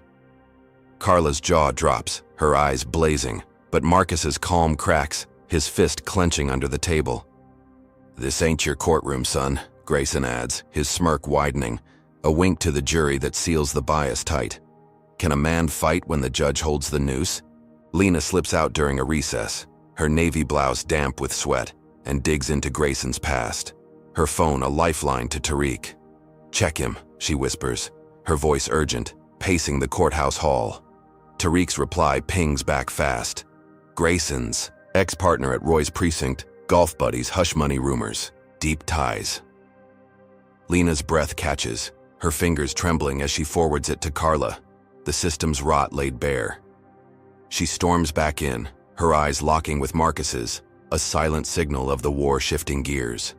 Carla's jaw drops, her eyes blazing, but Marcus's calm cracks, his fist clenching under the table. This ain't your courtroom, son, Grayson adds, his smirk widening, a wink to the jury that seals the bias tight. Can a man fight when the judge holds the noose? Lena slips out during a recess, her navy blouse damp with sweat, and digs into Grayson's past, her phone a lifeline to Tariq. Check him, she whispers, her voice urgent, pacing the courthouse hall. Tariq's reply pings back fast. Grayson's ex-partner at Roy's precinct, golf buddies, hush money rumors, deep ties. Lena's breath catches, her fingers trembling as she forwards it to Carla, the system's rot laid bare. She storms back in, her eyes locking with Marcus's, a silent signal of the war shifting gears.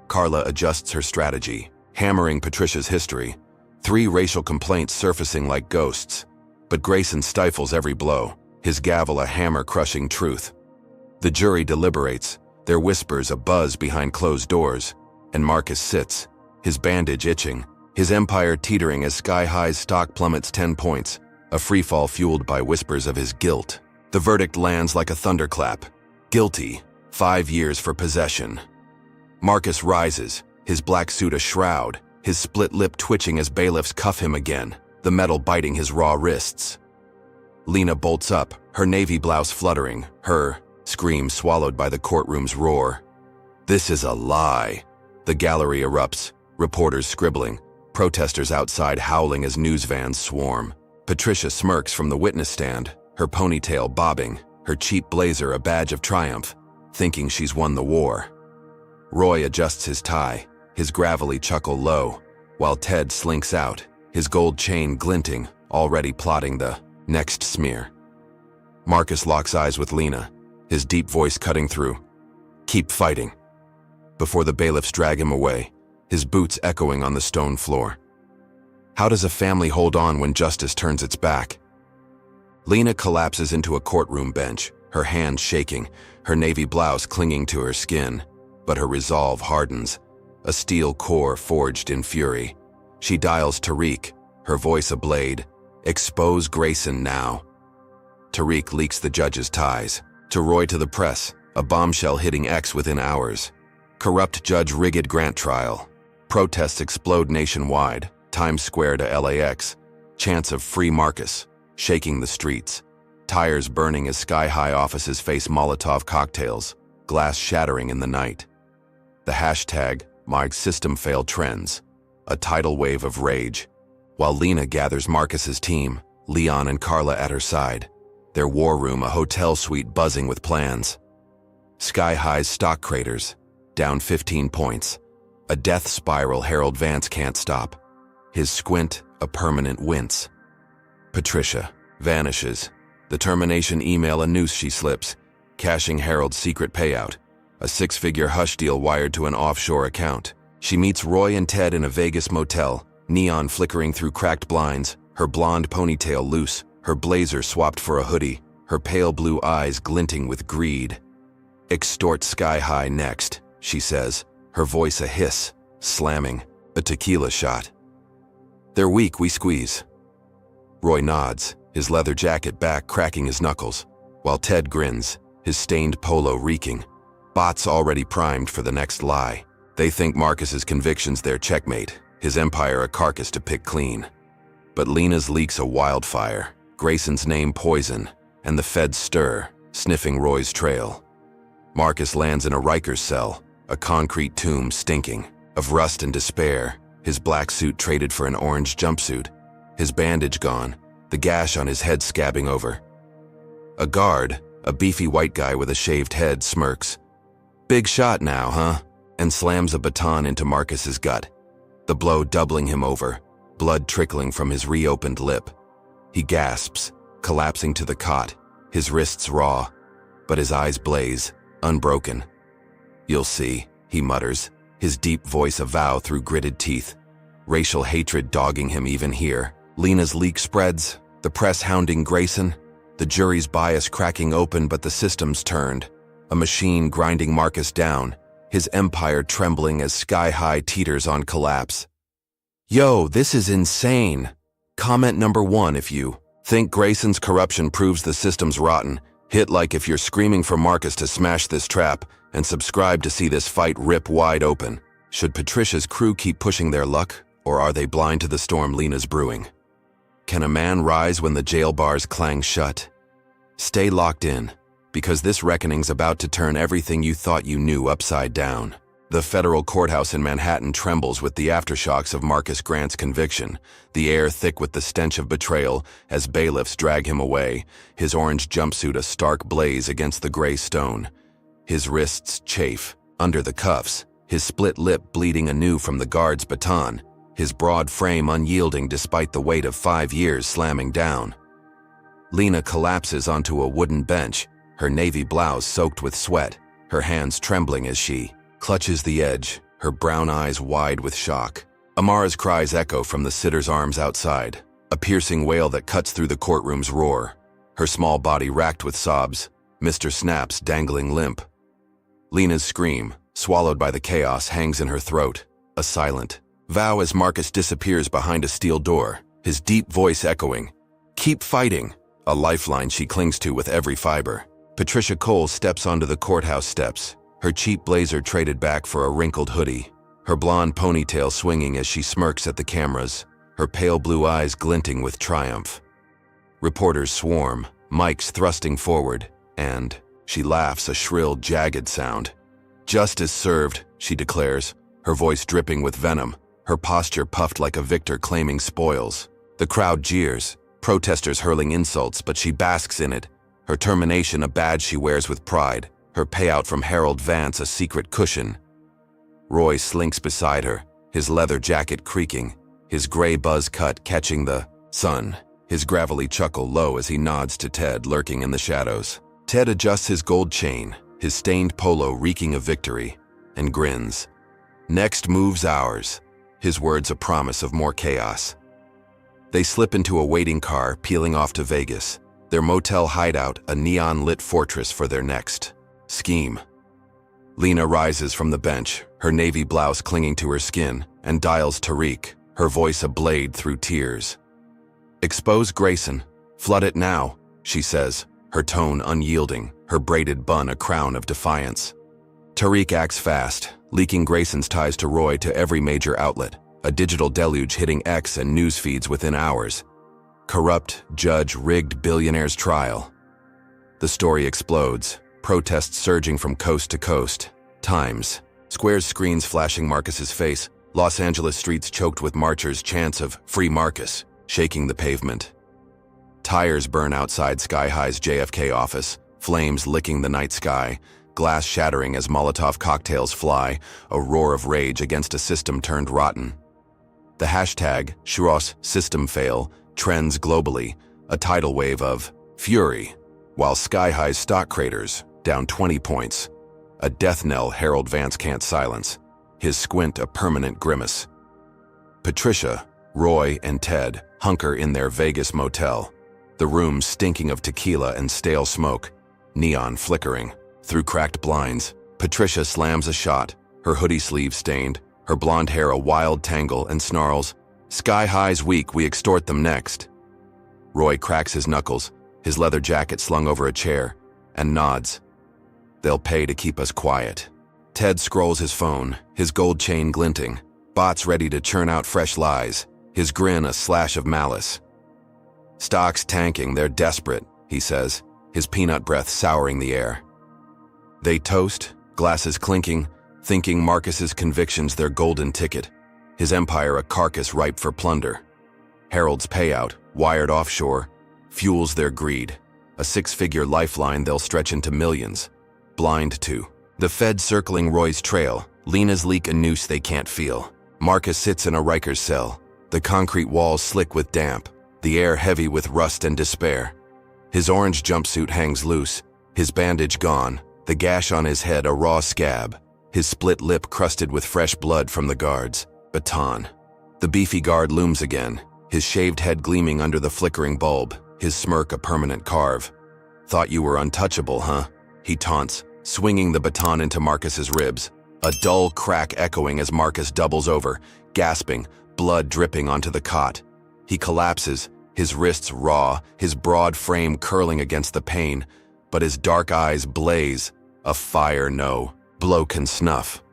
Carla adjusts her strategy, hammering Patricia's history, 3 racial complaints surfacing like ghosts, but Grayson stifles every blow, his gavel a hammer-crushing truth. The jury deliberates, their whispers a buzz behind closed doors, and Marcus sits, his bandage itching, his empire teetering as Sky High's stock plummets 10 points, a freefall fueled by whispers of his guilt. The verdict lands like a thunderclap. Guilty, 5 years for possession. Marcus rises, his black suit a shroud, his split lip twitching as bailiffs cuff him again, the metal biting his raw wrists. Lena bolts up, her navy blouse fluttering, her scream swallowed by the courtroom's roar. This is a lie. The gallery erupts, reporters scribbling, protesters outside howling as news vans swarm. Patricia smirks from the witness stand, her ponytail bobbing, her cheap blazer a badge of triumph, thinking she's won the war. Roy adjusts his tie, his gravelly chuckle low, while Ted slinks out, his gold chain glinting, already plotting the next smear. Marcus locks eyes with Lena, his deep voice cutting through. Keep fighting. Before the bailiffs drag him away, his boots echoing on the stone floor. How does a family hold on when justice turns its back? Lena collapses into a courtroom bench, her hands shaking, her navy blouse clinging to her skin, but her resolve hardens, a steel core forged in fury. She dials Tariq, her voice a blade. Expose Grayson now. Tariq leaks the judge's ties. To Roy to the press, a bombshell hitting X within hours. Corrupt judge rigged grant trial. Protests explode nationwide, Times Square to LAX. Chants of free Marcus, shaking the streets. Tires burning as sky-high offices face Molotov cocktails, glass shattering in the night. The hashtag, My System Failed trends, a tidal wave of rage. While Lena gathers Marcus's team, Leon and Carla at her side, their war room a hotel suite buzzing with plans. Sky High's stock craters, down 15 points. A death spiral Harold Vance can't stop. His squint, a permanent wince. Patricia vanishes. The termination email a noose she slips, cashing Harold's secret payout. A 6-figure hush deal wired to an offshore account. She meets Roy and Ted in a Vegas motel, neon flickering through cracked blinds, her blonde ponytail loose, her blazer swapped for a hoodie, her pale blue eyes glinting with greed. Extort Sky High next, she says, her voice a hiss, slamming, a tequila shot. They're weak, we squeeze. Roy nods, his leather jacket back cracking his knuckles, while Ted grins, his stained polo reeking. Bots already primed for the next lie. They think Marcus's conviction's their checkmate, his empire a carcass to pick clean. But Lena's leak's a wildfire, Grayson's name poison, and the feds stir, sniffing Roy's trail. Marcus lands in a Rikers cell, a concrete tomb stinking, of rust and despair, his black suit traded for an orange jumpsuit, his bandage gone, the gash on his head scabbing over. A guard, a beefy white guy with a shaved head, smirks. Big shot now, huh? And slams a baton into Marcus's gut, the blow doubling him over, blood trickling from his reopened lip. He gasps, collapsing to the cot, his wrists raw, but his eyes blaze, unbroken. You'll see, he mutters, his deep voice a vow through gritted teeth. Racial hatred dogging him even here. Lena's leak spreads, the press hounding Grayson, the jury's bias cracking open but the system's turned. A machine grinding Marcus down, his empire trembling as Sky High teeters on collapse. Yo, this is insane. Comment number 1 if you think Grayson's corruption proves the system's rotten. Hit like if you're screaming for Marcus to smash this trap, and subscribe to see this fight rip wide open. Should Patricia's crew keep pushing their luck, or are they blind to the storm Lena's brewing? Can a man rise when the jail bars clang shut? Stay locked in, because this reckoning's about to turn everything you thought you knew upside down. The federal courthouse in Manhattan trembles with the aftershocks of Marcus Grant's conviction, the air thick with the stench of betrayal as bailiffs drag him away, his orange jumpsuit a stark blaze against the gray stone. His wrists chafe, under the cuffs, his split lip bleeding anew from the guard's baton, his broad frame unyielding despite the weight of 5 years slamming down. Lena collapses onto a wooden bench, her navy blouse soaked with sweat, her hands trembling as she clutches the edge, her brown eyes wide with shock. Amara's cries echo from the sitter's arms outside, a piercing wail that cuts through the courtroom's roar, her small body racked with sobs, Mr. Snap's dangling limp. Lena's scream, swallowed by the chaos, hangs in her throat, a silent vow as Marcus disappears behind a steel door, his deep voice echoing, "Keep fighting," a lifeline she clings to with every fiber. Patricia Cole steps onto the courthouse steps, her cheap blazer traded back for a wrinkled hoodie, her blonde ponytail swinging as she smirks at the cameras, her pale blue eyes glinting with triumph. Reporters swarm, mics thrusting forward, and she laughs a shrill, jagged sound. "Justice served," she declares, her voice dripping with venom, her posture puffed like a victor claiming spoils. The crowd jeers, protesters hurling insults, but she basks in it, her termination a badge she wears with pride, her payout from Harold Vance a secret cushion. Roy slinks beside her, his leather jacket creaking, his gray buzz cut catching the sun, his gravelly chuckle low as he nods to Ted lurking in the shadows. Ted adjusts his gold chain, his stained polo reeking of victory, and grins. "Next move's ours," his words a promise of more chaos. They slip into a waiting car, peeling off to Vegas, their motel hideout a neon-lit fortress for their next scheme. Lena rises from the bench, her navy blouse clinging to her skin, and dials Tariq, her voice a blade through tears. "Expose Grayson. Flood it now," she says, her tone unyielding, her braided bun a crown of defiance. Tariq acts fast, leaking Grayson's ties to Roy to every major outlet, a digital deluge hitting X and news feeds within hours. Corrupt, judge-rigged billionaire's trial. The story explodes, protests surging from coast to coast. Times Square's screens flashing Marcus's face, Los Angeles streets choked with marchers' chants of "Free Marcus," shaking the pavement. Tires burn outside Sky High's JFK office, flames licking the night sky, glass shattering as Molotov cocktails fly, a roar of rage against a system turned rotten. The hashtag, Churros System Fail, trends globally, a tidal wave of fury, while Sky High's stock craters, down 20 points. A death knell Harold Vance can't silence, his squint a permanent grimace. Patricia, Roy, and Ted hunker in their Vegas motel, the room stinking of tequila and stale smoke, neon flickering. Through cracked blinds, Patricia slams a shot, her hoodie sleeve stained, her blonde hair a wild tangle, and snarls, "Sky High's weak, we extort them next." Roy cracks his knuckles, his leather jacket slung over a chair, and nods. "They'll pay to keep us quiet." Ted scrolls his phone, his gold chain glinting, bots ready to churn out fresh lies, his grin a slash of malice. "Stock's tanking, they're desperate," he says, his peanut breath souring the air. They toast, glasses clinking, thinking Marcus's convictions their golden ticket, his empire a carcass ripe for plunder. Harold's payout, wired offshore, fuels their greed, a six-figure lifeline they'll stretch into millions. Blind to the Fed circling Roy's trail, Lena's leak a noose they can't feel. Marcus sits in a Rikers cell, the concrete walls slick with damp, the air heavy with rust and despair. His orange jumpsuit hangs loose, his bandage gone, the gash on his head a raw scab, his split lip crusted with fresh blood from the guards. Baton. The beefy guard looms again, his shaved head gleaming under the flickering bulb, his smirk a permanent carve. "Thought you were untouchable, huh?" he taunts, swinging the baton into Marcus's ribs. A dull crack echoing as Marcus doubles over, gasping, blood dripping onto the cot. He collapses, his wrists raw, his broad frame curling against the pain, but his dark eyes blaze. A fire no blow can snuff.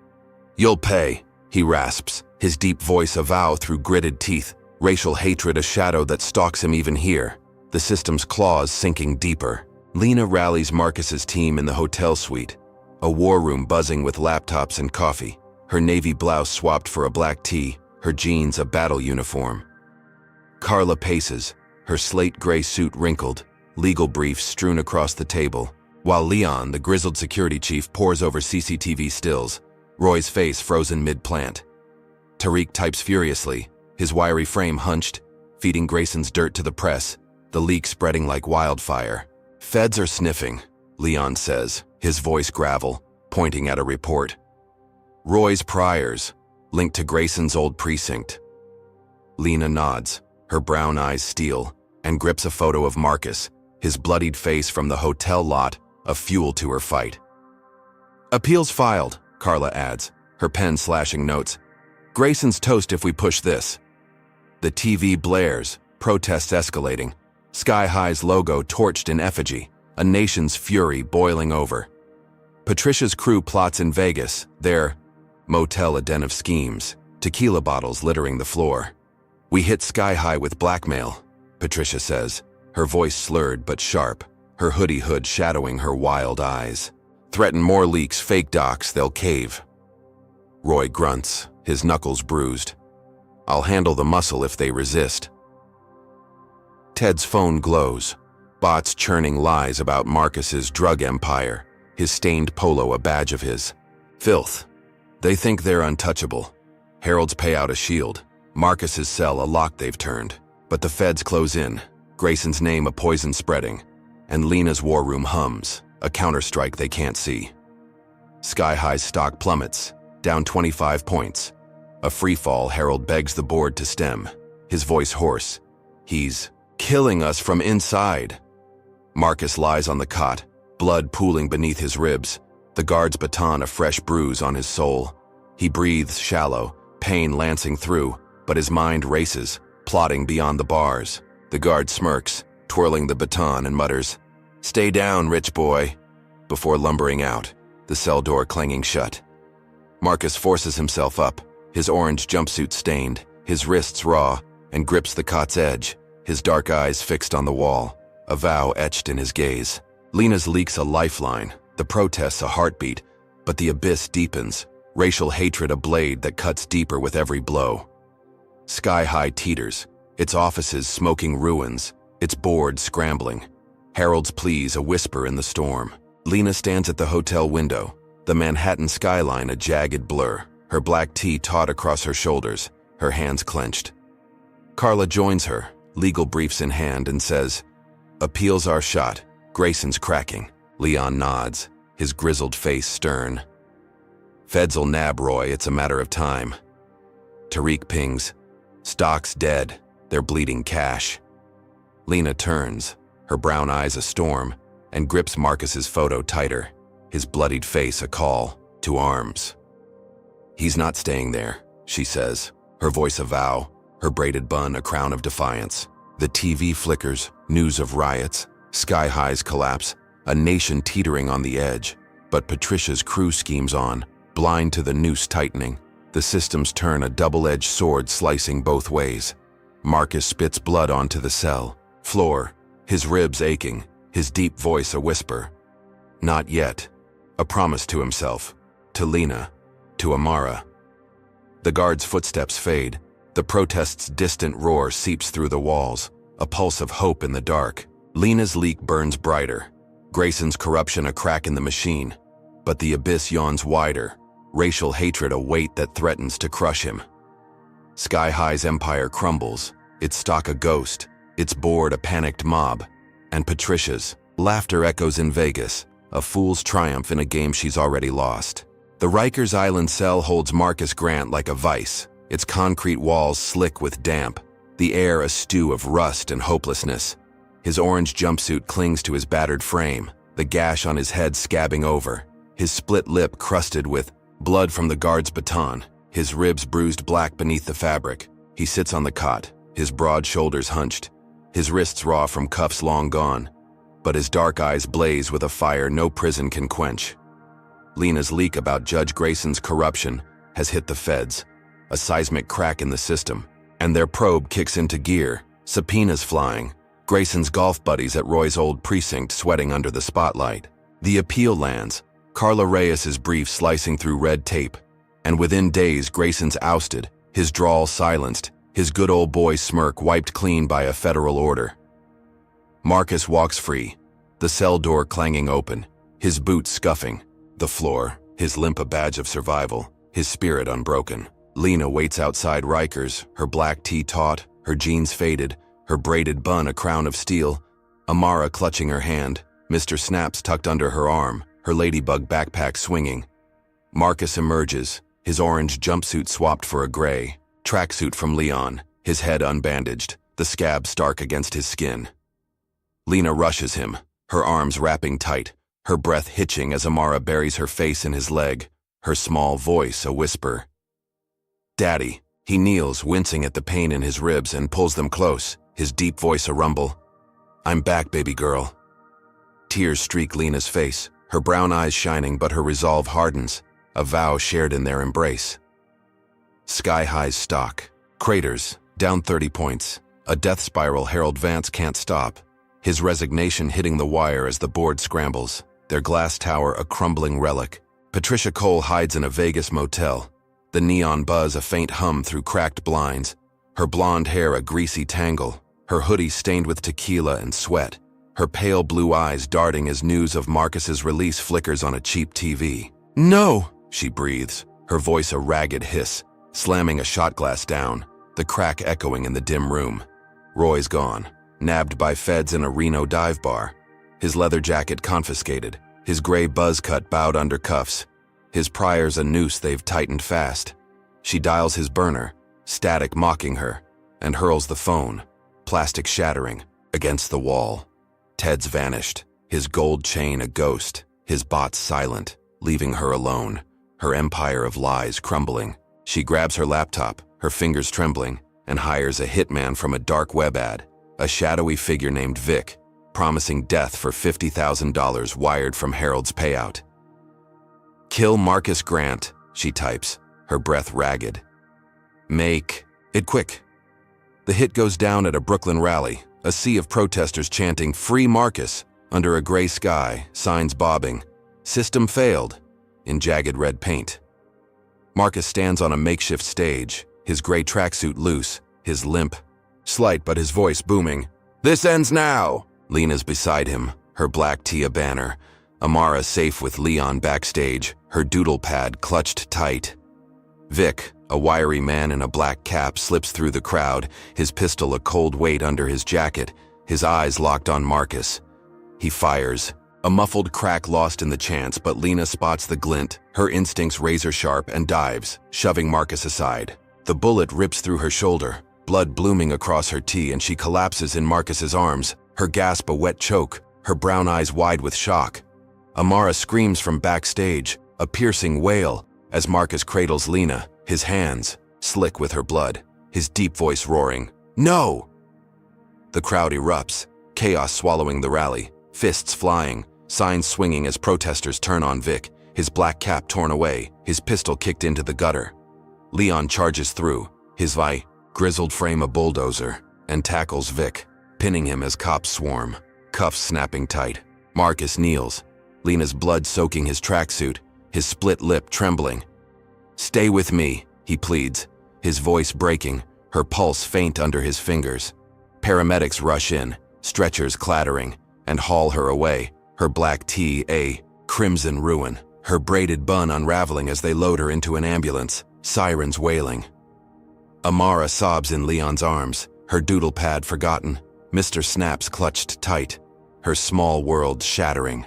"You'll pay," he rasps, his deep voice a vow through gritted teeth, racial hatred a shadow that stalks him even here, the system's claws sinking deeper. Lena rallies Marcus's team in the hotel suite, a war room buzzing with laptops and coffee, her navy blouse swapped for a black tee, her jeans a battle uniform. Carla paces, her slate gray suit wrinkled, legal briefs strewn across the table, while Leon, the grizzled security chief, pores over CCTV stills, Roy's face frozen mid-plant. Tariq types furiously, his wiry frame hunched, feeding Grayson's dirt to the press, the leak spreading like wildfire. "Feds are sniffing," Leon says, his voice gravel, pointing at a report. "Roy's priors, linked to Grayson's old precinct." Lena nods, her brown eyes steel, and grips a photo of Marcus, his bloodied face from the hotel lot, a fuel to her fight. "Appeals filed," Carla adds, her pen slashing notes. "Grayson's toast if we push this." The TV blares, protests escalating, Sky High's logo torched in effigy, a nation's fury boiling over. Patricia's crew plots in Vegas, their motel a den of schemes, tequila bottles littering the floor. "We hit Sky High with blackmail," Patricia says, her voice slurred but sharp, her hoodie hood shadowing her wild eyes. "Threaten more leaks, fake docs, they'll cave." Roy grunts, his knuckles bruised. "I'll handle the muscle if they resist." Ted's phone glows, bots churning lies about Marcus's drug empire, his stained polo a badge of his filth. They think they're untouchable. Heralds pay out a shield, Marcus's cell a lock they've turned, but the feds close in, Grayson's name a poison spreading, and Lena's war room hums, a counterstrike they can't see. Sky High's stock plummets, down 25 points. A freefall Harold begs the board to stem, his voice hoarse. "He's killing us from inside." Marcus lies on the cot, blood pooling beneath his ribs, the guard's baton a fresh bruise on his soul. He breathes shallow, pain lancing through, but his mind races, plotting beyond the bars. The guard smirks, twirling the baton, and mutters, "Stay down, rich boy," before lumbering out, the cell door clanging shut. Marcus forces himself up, his orange jumpsuit stained, his wrists raw, and grips the cot's edge, his dark eyes fixed on the wall, a vow etched in his gaze. Lena's leaks a lifeline, the protests a heartbeat, but the abyss deepens, racial hatred a blade that cuts deeper with every blow. Sky High teeters, its offices smoking ruins, its board scrambling. Harold's pleas a whisper in the storm. Lena stands at the hotel window, the Manhattan skyline a jagged blur, her black tee taut across her shoulders, her hands clenched. Carla joins her, legal briefs in hand, and says, "Appeals are shot, Grayson's cracking." Leon nods, his grizzled face stern. "Feds will nab Roy, it's a matter of time." Tariq pings, "Stock's dead, they're bleeding cash." Lena turns, her brown eyes a storm, and grips Marcus's photo tighter, his bloodied face a call to arms. "He's not staying there," she says, her voice a vow, her braided bun a crown of defiance. The TV flickers, news of riots, Sky High's collapse, a nation teetering on the edge. But Patricia's crew schemes on, blind to the noose tightening. The systems turn a double-edged sword slicing both ways. Marcus spits blood onto the cell floor, his ribs aching, his deep voice a whisper. Not yet. A promise to himself, to Lena, to Amara. The guard's footsteps fade. The protest's distant roar seeps through the walls, a pulse of hope in the dark. Lena's leak burns brighter, Grayson's corruption a crack in the machine. But the abyss yawns wider, racial hatred a weight that threatens to crush him. Sky High's empire crumbles, its stock a ghost, its board a panicked mob. And Patricia's laughter echoes in Vegas, a fool's triumph in a game she's already lost. The Rikers Island cell holds Marcus Grant like a vice, its concrete walls slick with damp, the air a stew of rust and hopelessness. His orange jumpsuit clings to his battered frame, the gash on his head scabbing over, his split lip crusted with blood from the guard's baton, his ribs bruised black beneath the fabric. He sits on the cot, his broad shoulders hunched, his wrists raw from cuffs long gone, but his dark eyes blaze with a fire no prison can quench. Lena's leak about Judge Grayson's corruption has hit the feds, a seismic crack in the system, and their probe kicks into gear, subpoenas flying, Grayson's golf buddies at Roy's old precinct sweating under the spotlight. The appeal lands, Carla Reyes's brief slicing through red tape, and within days Grayson's ousted, his drawl silenced, his good old boy smirk wiped clean by a federal order. Marcus walks free, the cell door clanging open, his boots scuffing, the floor, his limp a badge of survival, his spirit unbroken. Lena waits outside Rikers, her black tee taut, her jeans faded, her braided bun a crown of steel, Amara clutching her hand, Mr. Snaps tucked under her arm, her ladybug backpack swinging. Marcus emerges, his orange jumpsuit swapped for a gray tracksuit from Leon, his head unbandaged, the scab stark against his skin. Lena rushes him, her arms wrapping tight, her breath hitching as Amara buries her face in his leg, her small voice a whisper. "Daddy." He kneels, wincing at the pain in his ribs, and pulls them close, his deep voice a rumble. "I'm back, baby girl." Tears streak Lena's face, her brown eyes shining, but her resolve hardens, a vow shared in their embrace. Sky highs stock, craters, down 30 points, a death spiral Harold Vance can't stop, his resignation hitting the wire as the board scrambles, their glass tower a crumbling relic. Patricia Cole hides in a Vegas motel, the neon buzz a faint hum through cracked blinds, her blonde hair a greasy tangle, her hoodie stained with tequila and sweat, her pale blue eyes darting as news of Marcus's release flickers on a cheap TV. "No!" she breathes, her voice a ragged hiss, slamming a shot glass down, the crack echoing in the dim room. Roy's gone, nabbed by feds in a Reno dive bar, his leather jacket confiscated, his gray buzz cut bowed under cuffs, his priors a noose they've tightened fast. She dials his burner, static mocking her, and hurls the phone, plastic shattering, against the wall. Ted's vanished, his gold chain a ghost, his bots silent, leaving her alone, her empire of lies crumbling. She grabs her laptop, her fingers trembling, and hires a hitman from a dark web ad, a shadowy figure named Vic, promising death for $50,000 wired from Harold's payout. "Kill Marcus Grant," she types, her breath ragged. "Make it quick." The hit goes down at a Brooklyn rally, a sea of protesters chanting "Free Marcus" under a gray sky, signs bobbing. "System failed," in jagged red paint. Marcus stands on a makeshift stage, his gray tracksuit loose, his limp slight but his voice booming. "This ends now!" Lena's beside him, her black tee a banner. Amara safe with Leon backstage, her doodle pad clutched tight. Vic, a wiry man in a black cap, slips through the crowd, his pistol a cold weight under his jacket, his eyes locked on Marcus. He fires, a muffled crack lost in the chance, but Lena spots the glint, her instincts razor sharp, and dives, shoving Marcus aside. The bullet rips through her shoulder, blood blooming across her tee, and she collapses in Marcus's arms, her gasp a wet choke, her brown eyes wide with shock. Amara screams from backstage, a piercing wail, as Marcus cradles Lena, his hands slick with her blood, his deep voice roaring, "No!" The crowd erupts, chaos swallowing the rally, fists flying, signs swinging as protesters turn on Vic, his black cap torn away, his pistol kicked into the gutter. Leon charges through, his grizzled frame a bulldozer, and tackles Vic, pinning him as cops swarm, cuffs snapping tight. Marcus kneels, Lena's blood soaking his tracksuit, his split lip trembling. "Stay with me," he pleads, his voice breaking, her pulse faint under his fingers. Paramedics rush in, stretchers clattering, and haul her away, her black tee a crimson ruin, her braided bun unraveling as they load her into an ambulance, sirens wailing. Amara sobs in Leon's arms, her doodle pad forgotten, Mr. Snaps clutched tight, her small world shattering.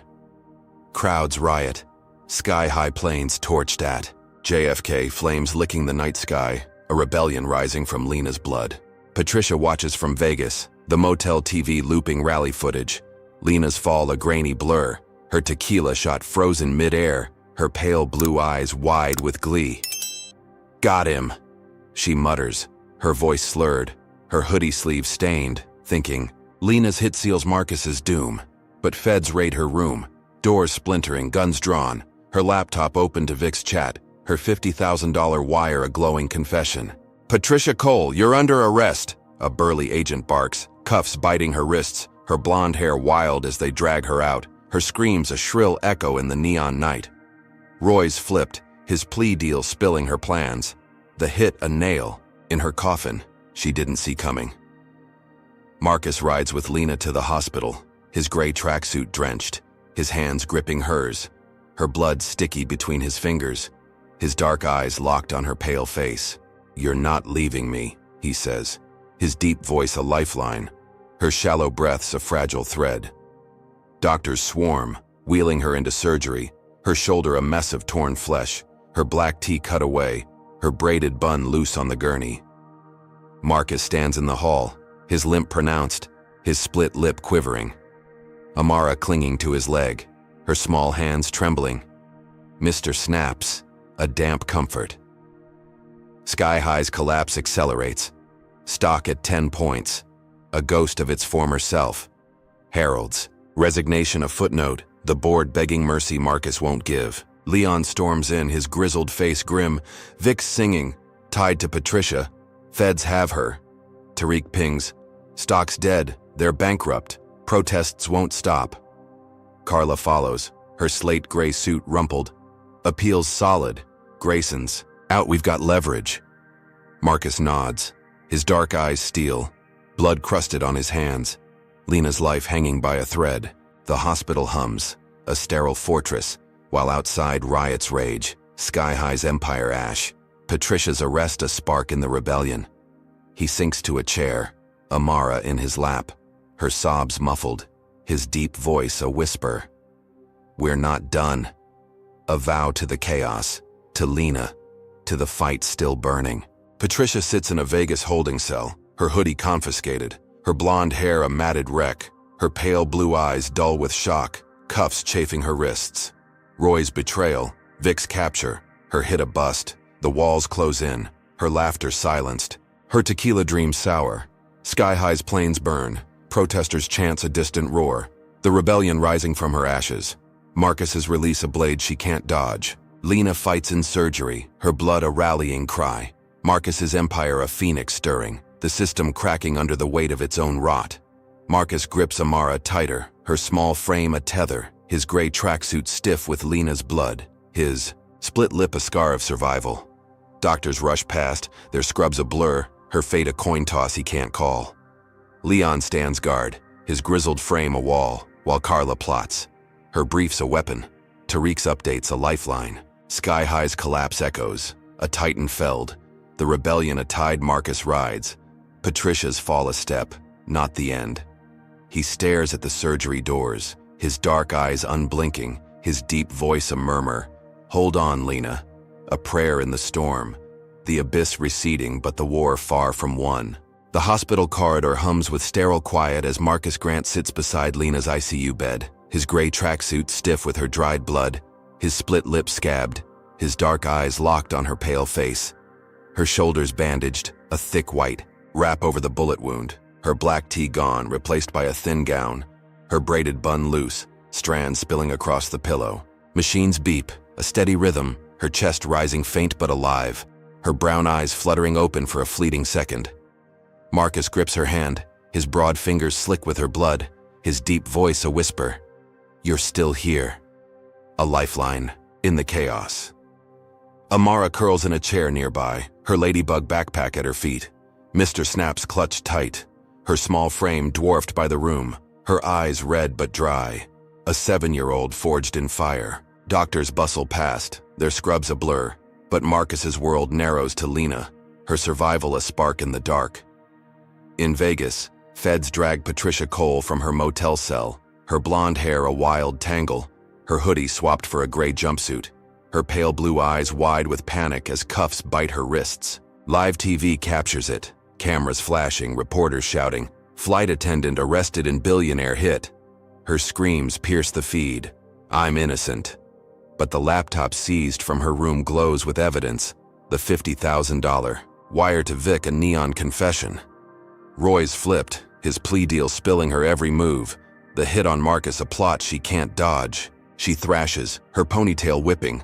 Crowds riot, Sky-high planes torched at. JFK, flames licking the night sky, a rebellion rising from Lena's blood. Patricia watches from Vegas, the motel TV looping rally footage. Lena's fall a grainy blur, her tequila shot frozen mid-air, her pale blue eyes wide with glee. "Got him," she mutters, her voice slurred, her hoodie sleeve stained, thinking, Lena's hit seals Marcus's doom. But feds raid her room, doors splintering, guns drawn, her laptop open to Vic's chat, her $50,000 wire a glowing confession. "Patricia Cole, you're under arrest," a burly agent barks, cuffs biting her wrists, her blonde hair wild as they drag her out, her screams a shrill echo in the neon night. Roy's flipped, his plea deal spilling her plans. The hit a nail in her coffin she didn't see coming. Marcus rides with Lena to the hospital, his gray tracksuit drenched, his hands gripping hers, her blood sticky between his fingers, his dark eyes locked on her pale face. "You're not leaving me," he says, his deep voice a lifeline, her shallow breaths a fragile thread. Doctors swarm, wheeling her into surgery, her shoulder a mess of torn flesh, her black tee cut away, her braided bun loose on the gurney. Marcus stands in the hall, his limp pronounced, his split lip quivering. Amara clinging to his leg, her small hands trembling. Mr. snaps, a damp comfort. Sky High's collapse accelerates. Stock at 10 points, a ghost of its former self. Heralds, resignation a footnote, the board begging mercy Marcus won't give. Leon storms in, his grizzled face grim. Vic's singing, tied to Patricia. Feds have her. Tariq pings, stock's dead, they're bankrupt. Protests won't stop. Carla follows, her slate gray suit rumpled. Appeals solid. Grayson's, out, we've got leverage. Marcus nods, his dark eyes steel, blood crusted on his hands. Lena's life hanging by a thread. The hospital hums, a sterile fortress, while outside riots rage. Sky High's empire ash. Patricia's arrest a spark in the rebellion. He sinks to a chair, Amara in his lap, her sobs muffled, his deep voice a whisper. "We're not done." A vow to the chaos, to Lena, to the fight still burning. Patricia sits in a Vegas holding cell, her hoodie confiscated, her blonde hair a matted wreck, her pale blue eyes dull with shock, cuffs chafing her wrists. Roy's betrayal, Vic's capture, her hit a bust, the walls close in, her laughter silenced, her tequila dreams sour. Sky High's planes burn, protesters chants a distant roar, the rebellion rising from her ashes. Marcus's release a blade she can't dodge. Lena fights in surgery, her blood a rallying cry. Marcus's empire a phoenix stirring, the system cracking under the weight of its own rot. Marcus grips Amara tighter, her small frame a tether, his gray tracksuit stiff with Lena's blood, his split lip a scar of survival. Doctors rush past, their scrubs a blur, her fate a coin toss he can't call. Leon stands guard, his grizzled frame a wall, while Carla plots. Her brief's a weapon, Tariq's updates a lifeline. Sky High's collapse echoes, a titan felled, the rebellion a tide Marcus rides. Patricia's fall a step, not the end. He stares at the surgery doors, his dark eyes unblinking, his deep voice a murmur. "Hold on, Lena." A prayer in the storm, the abyss receding but the war far from won. The hospital corridor hums with sterile quiet as Marcus Grant sits beside Lena's ICU bed, his gray tracksuit stiff with her dried blood, his split lips scabbed, his dark eyes locked on her pale face. Her shoulders bandaged, a thick white wrap over the bullet wound, her black tee gone, replaced by a thin gown, her braided bun loose, strands spilling across the pillow. Machines beep, a steady rhythm, her chest rising faint but alive, her brown eyes fluttering open for a fleeting second. Marcus grips her hand, his broad fingers slick with her blood, his deep voice a whisper. "You're still here." A lifeline, in the chaos. Amara curls in a chair nearby, her ladybug backpack at her feet. Mr. Snaps clutched tight, her small frame dwarfed by the room, her eyes red but dry. A 7-year-old forged in fire. Doctors bustle past, their scrubs a blur, but Marcus's world narrows to Lena, her survival a spark in the dark. In Vegas, feds drag Patricia Cole from her motel cell, her blonde hair a wild tangle, her hoodie swapped for a gray jumpsuit, her pale blue eyes wide with panic as cuffs bite her wrists. Live TV captures it, cameras flashing, reporters shouting, "Flight attendant arrested in billionaire hit." Her screams pierce the feed, "I'm innocent." But the laptop seized from her room glows with evidence, the $50,000 wire to Vic, a neon confession. Roy's flipped, his plea deal spilling her every move, the hit on Marcus a plot she can't dodge. She thrashes, her ponytail whipping,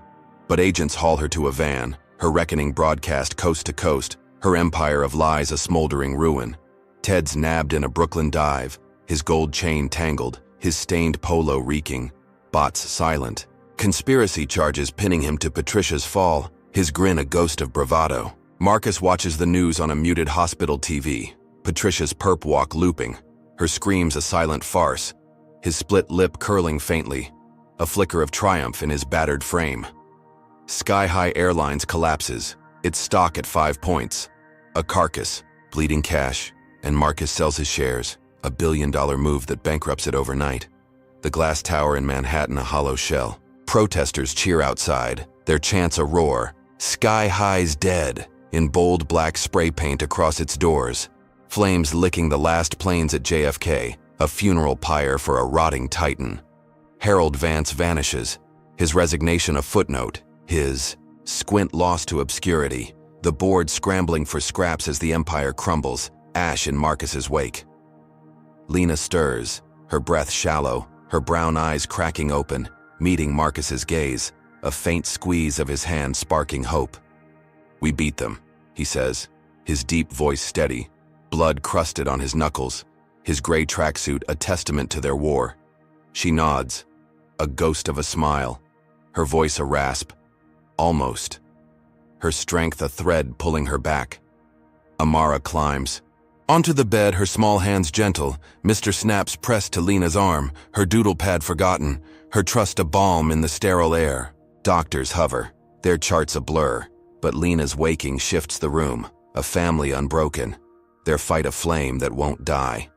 but agents haul her to a van, her reckoning broadcast coast to coast, her empire of lies a smoldering ruin. Ted's nabbed in a Brooklyn dive, his gold chain tangled, his stained polo reeking, bots silent, conspiracy charges pinning him to Patricia's fall, his grin a ghost of bravado. Marcus watches the news on a muted hospital TV, Patricia's perp walk looping, her screams a silent farce, his split lip curling faintly, a flicker of triumph in his battered frame. Sky High Airlines collapses, its stock at 5 points. A carcass, bleeding cash, and Marcus sells his shares, a billion-dollar move that bankrupts it overnight. The glass tower in Manhattan a hollow shell. Protesters cheer outside, their chants a roar. Sky High's dead, in bold black spray paint across its doors. Flames licking the last planes at JFK, a funeral pyre for a rotting titan. Harold Vance vanishes, his resignation a footnote, his squint lost to obscurity, the board scrambling for scraps as the empire crumbles, ash in Marcus's wake. Lena stirs, her breath shallow, her brown eyes cracking open, meeting Marcus's gaze, a faint squeeze of his hand sparking hope. "We beat them," he says, his deep voice steady, blood crusted on his knuckles, his gray tracksuit a testament to their war. She nods, a ghost of a smile, her voice a rasp. Almost. Her strength a thread pulling her back. Amara climbs. Onto the bed, her small hands gentle, Mr. Snaps pressed to Lena's arm, her doodle pad forgotten, her trust a balm in the sterile air. Doctors hover, their charts a blur, but Lena's waking shifts the room, a family unbroken, their fight a flame that won't die.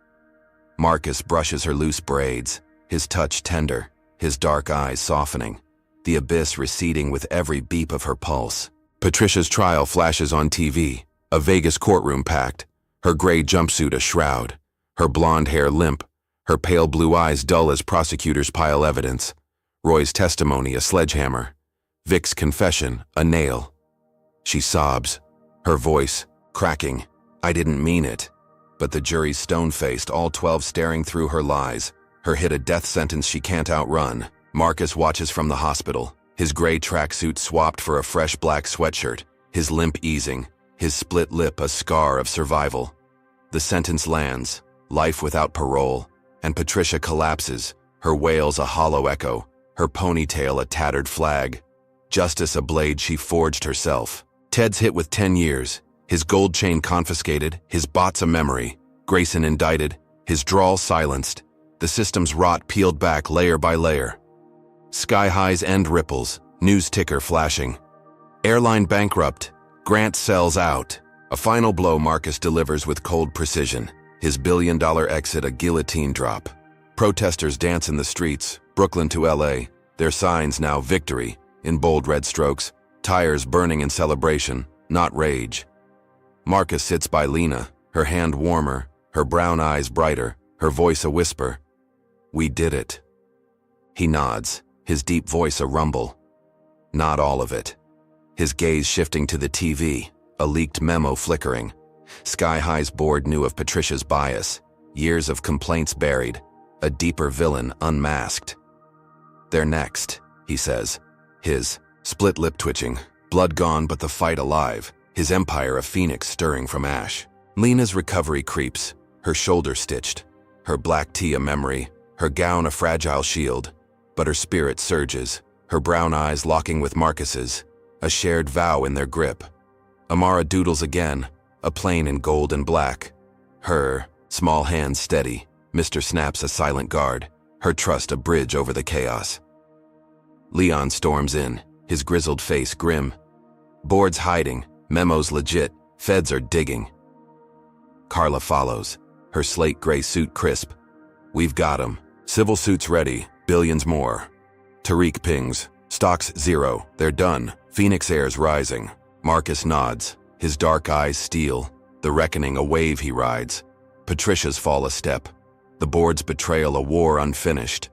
Marcus brushes her loose braids, his touch tender, his dark eyes softening, the abyss receding with every beep of her pulse. Patricia's trial flashes on TV, a Vegas courtroom packed, her gray jumpsuit a shroud, her blonde hair limp, her pale blue eyes dull as prosecutors pile evidence. Roy's testimony a sledgehammer, Vic's confession a nail. She sobs, her voice cracking. "I didn't mean it." But the jury's stone-faced, all 12 staring through her lies, her hit a death sentence she can't outrun. Marcus watches from the hospital, his gray tracksuit swapped for a fresh black sweatshirt, his limp easing, his split lip a scar of survival. The sentence lands, life without parole, and Patricia collapses, her wails a hollow echo, her ponytail a tattered flag. Justice a blade she forged herself. Ted's hit with 10 years, his gold chain confiscated, his bots a memory. Grayson indicted, his drawl silenced, the system's rot peeled back layer by layer. Sky High's end ripples, news ticker flashing. Airline bankrupt, Grant sells out. A final blow Marcus delivers with cold precision, his billion-dollar exit a guillotine drop. Protesters dance in the streets, Brooklyn to LA, their signs now victory, in bold red strokes, tires burning in celebration, not rage. Marcus sits by Lena, her hand warmer, her brown eyes brighter, her voice a whisper. "We did it." He nods, his deep voice a rumble. Not all of it. His gaze shifting to the TV, a leaked memo flickering. Sky High's board knew of Patricia's bias, years of complaints buried, a deeper villain unmasked. "They're next," he says, his split lip twitching, blood gone but the fight alive, his empire a phoenix stirring from ash. Lena's recovery creeps, her shoulder stitched, her black tee a memory, her gown a fragile shield, but her spirit surges, her brown eyes locking with Marcus's, a shared vow in their grip. Amara doodles again, a plane in gold and black. Her small hands steady, Mr. Snaps a silent guard, her trust a bridge over the chaos. Leon storms in, his grizzled face grim. Boards hiding, memos legit, feds are digging. Carla follows, her slate gray suit crisp. "We've got 'em. Civil suits ready, billions more." Tariq pings. Stocks 0. They're done. Phoenix Air's rising. Marcus nods. His dark eyes steel. The reckoning a wave he rides. Patricia's fall a step. The board's betrayal a war unfinished.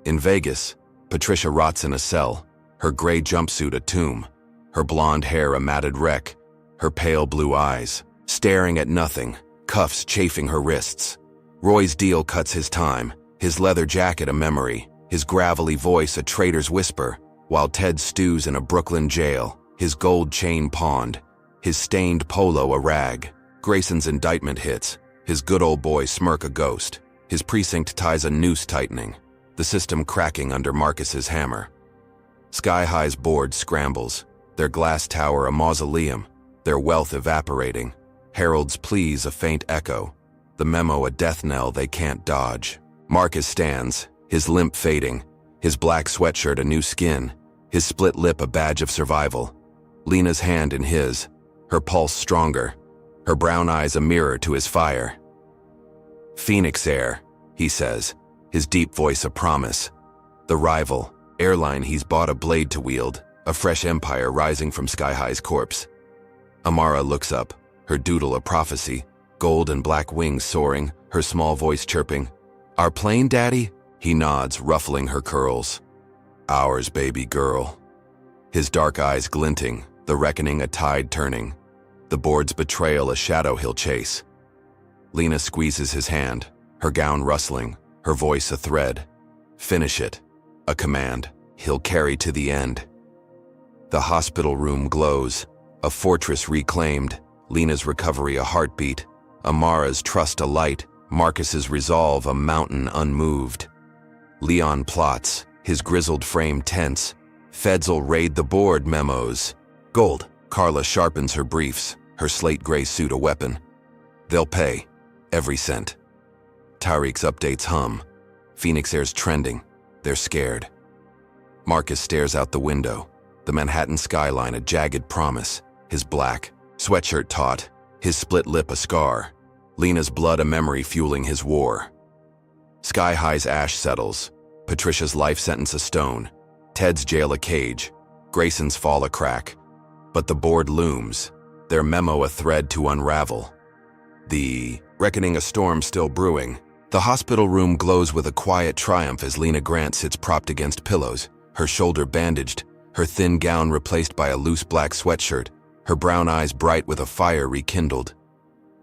In Vegas, Patricia rots in a cell. Her gray jumpsuit a tomb. Her blonde hair a matted wreck. Her pale blue eyes, staring at nothing. Cuffs chafing her wrists. Roy's deal cuts his time. His leather jacket a memory. His gravelly voice a traitor's whisper. While Ted stews in a Brooklyn jail. His gold chain pawned. His stained polo a rag. Grayson's indictment hits. His good old boy smirk a ghost. His precinct ties a noose tightening. The system cracking under Marcus's hammer. Sky High's board scrambles. Their glass tower a mausoleum. Their wealth evaporating. Harold's pleas a faint echo. The memo a death knell they can't dodge. Marcus stands, his limp fading. His black sweatshirt a new skin. His split lip a badge of survival. Lena's hand in his. Her pulse stronger. Her brown eyes a mirror to his fire. Phoenix Air, he says, his deep voice a promise. The rival, Airline he's bought a blade to wield, a fresh empire rising from Sky High's corpse. Amara looks up, her doodle a prophecy, gold and black wings soaring, her small voice chirping. Our plane, Daddy? He nods, ruffling her curls. Ours, baby girl. His dark eyes glinting, the reckoning a tide turning. The board's betrayal a shadow he'll chase. Lena squeezes his hand, her gown rustling, her voice a thread. Finish it. A command he'll carry to the end. The hospital room glows, a fortress reclaimed, Lena's recovery a heartbeat, Amara's trust a light, Marcus's resolve a mountain unmoved. Leon plots, his grizzled frame tense. Feds'll raid the board memos. Gold. Carla sharpens her briefs, her slate gray suit a weapon. They'll pay. Every cent. Tariq's updates hum. Phoenix Air's trending. They're scared. Marcus stares out the window. The Manhattan skyline a jagged promise. His black sweatshirt taut. His split lip a scar. Lena's blood a memory fueling his war. Sky High's ash settles. Patricia's life sentence a stone. Ted's jail a cage. Grayson's fall a crack. But the board looms. Their memo a thread to unravel. The reckoning a storm still brewing. The hospital room glows with a quiet triumph as Lena Grant sits propped against pillows, her shoulder bandaged, her thin gown replaced by a loose black sweatshirt, her brown eyes bright with a fire rekindled.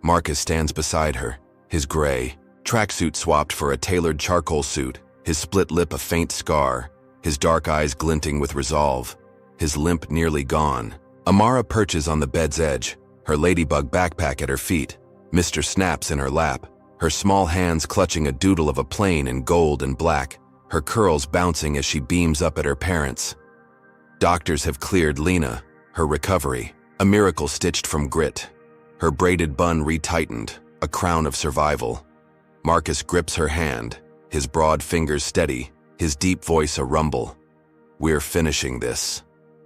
Marcus stands beside her, his gray tracksuit swapped for a tailored charcoal suit, his split lip a faint scar, his dark eyes glinting with resolve, his limp nearly gone. Amara perches on the bed's edge, her ladybug backpack at her feet, Mr. Snaps in her lap, her small hands clutching a doodle of a plane in gold and black, her curls bouncing as she beams up at her parents. Doctors have cleared Lena, her recovery, a miracle stitched from grit. Her braided bun retightened, a crown of survival. Marcus grips her hand, his broad fingers steady, his deep voice a rumble. We're finishing this.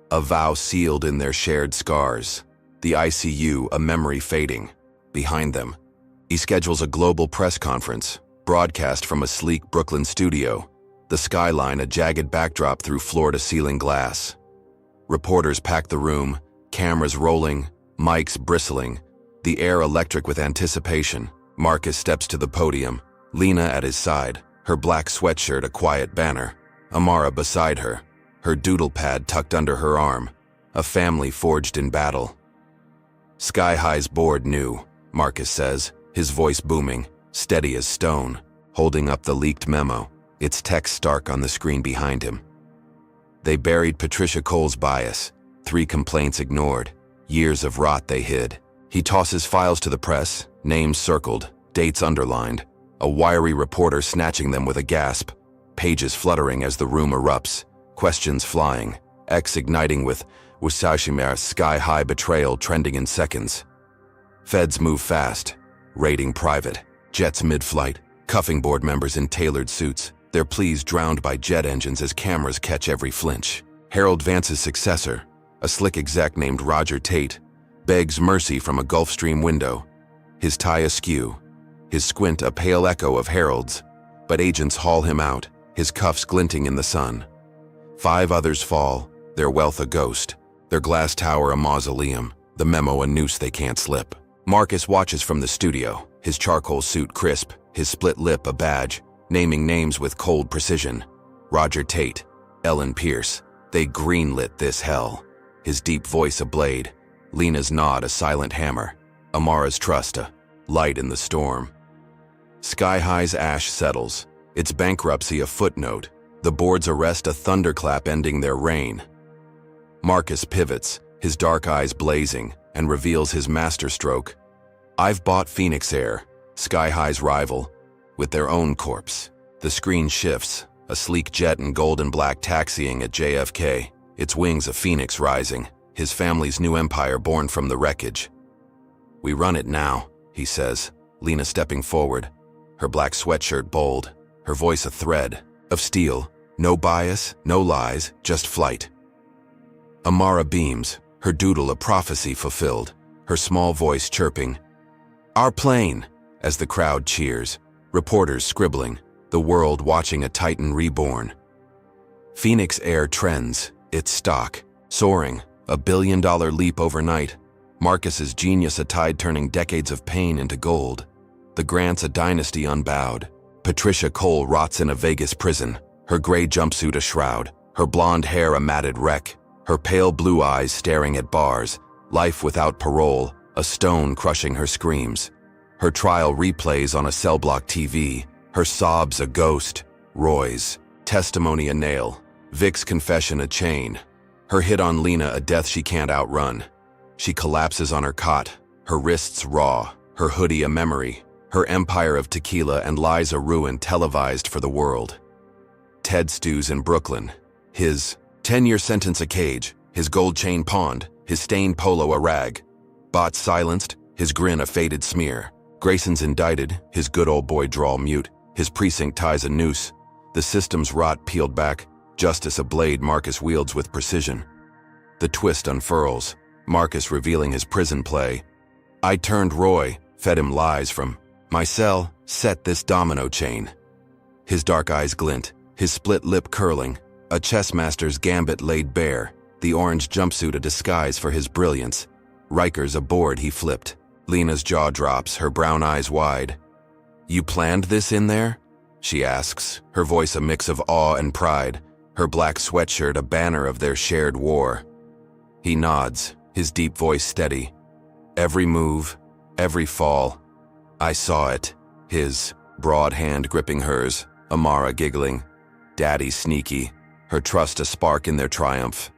A vow sealed in their shared scars. The ICU, a memory fading. Behind them, he schedules a global press conference, broadcast from a sleek Brooklyn studio, the skyline a jagged backdrop through floor-to-ceiling glass. Reporters pack the room, cameras rolling, mics bristling, the air electric with anticipation. Marcus steps to the podium, Lena at his side, her black sweatshirt a quiet banner, Amara beside her, her doodle pad tucked under her arm, a family forged in battle. Sky High's board knew, Marcus says, his voice booming, steady as stone, holding up the leaked memo, its text stark on the screen behind him. They buried Patricia Cole's bias, 3 complaints ignored, years of rot they hid. He tosses files to the press, names circled, dates underlined, a wiry reporter snatching them with a gasp, pages fluttering as the room erupts, questions flying, X igniting with Wusashimer's sky-high betrayal trending in seconds. Feds move fast, raiding private, jets mid-flight, cuffing board members in tailored suits, their pleas drowned by jet engines as cameras catch every flinch. Harold Vance's successor, a slick exec named Roger Tate, begs mercy from a Gulfstream window, his tie askew, his squint a pale echo of Harold's, but agents haul him out, his cuffs glinting in the sun. 5 others fall, their wealth a ghost, their glass tower a mausoleum, the memo a noose they can't slip. Marcus watches from the studio, his charcoal suit crisp, his split lip a badge, naming names with cold precision. Roger Tate, Ellen Pierce, they greenlit this hell. His deep voice a blade, Lena's nod a silent hammer, Amara's trust a light in the storm. Sky High's ash settles, its bankruptcy a footnote, the board's arrest a thunderclap ending their reign. Marcus pivots, his dark eyes blazing, and reveals his masterstroke. I've bought Phoenix Air, Sky High's rival, with their own corpse. The screen shifts, a sleek jet in gold and black taxiing at JFK, its wings a phoenix rising, his family's new empire born from the wreckage. We run it now, he says, Lena stepping forward, her black sweatshirt bold, her voice a thread of steel, no bias, no lies, just flight. Amara beams, her doodle a prophecy fulfilled, her small voice chirping, "Our plane," as the crowd cheers, reporters scribbling, the world watching a titan reborn. Phoenix Air trends, its stock, soaring, a $1 billion leap overnight. Marcus's genius a tide turning decades of pain into gold. The Grants a dynasty unbowed. Patricia Cole rots in a Vegas prison, her gray jumpsuit a shroud, her blonde hair a matted wreck, her pale blue eyes staring at bars, life without parole, a stone crushing her screams. Her trial replays on a cell block TV, her sobs a ghost, Roy's testimony a nail, Vic's confession a chain, her hit on Lena a death she can't outrun. She collapses on her cot, her wrists raw, her hoodie a memory, her empire of tequila and lies a ruin televised for the world. Ted stews in Brooklyn, his 10-year sentence a cage, his gold chain pawned, his stained polo a rag. Bot silenced, his grin a faded smear. Grayson's indicted, his good old boy drawl mute, his precinct ties a noose. The system's rot peeled back, justice a blade Marcus wields with precision. The twist unfurls, Marcus revealing his prison play. I turned Roy, fed him lies from my cell, set this domino chain. His dark eyes glint, his split lip curling, a chess master's gambit laid bare, the orange jumpsuit a disguise for his brilliance. Riker's a board he flipped. Lena's jaw drops, her brown eyes wide. You planned this in there? She asks, her voice a mix of awe and pride, her black sweatshirt a banner of their shared war. He nods, his deep voice steady. Every move, every fall. I saw it, his broad hand gripping hers, Amara giggling. Daddy sneaky, her trust a spark in their triumph.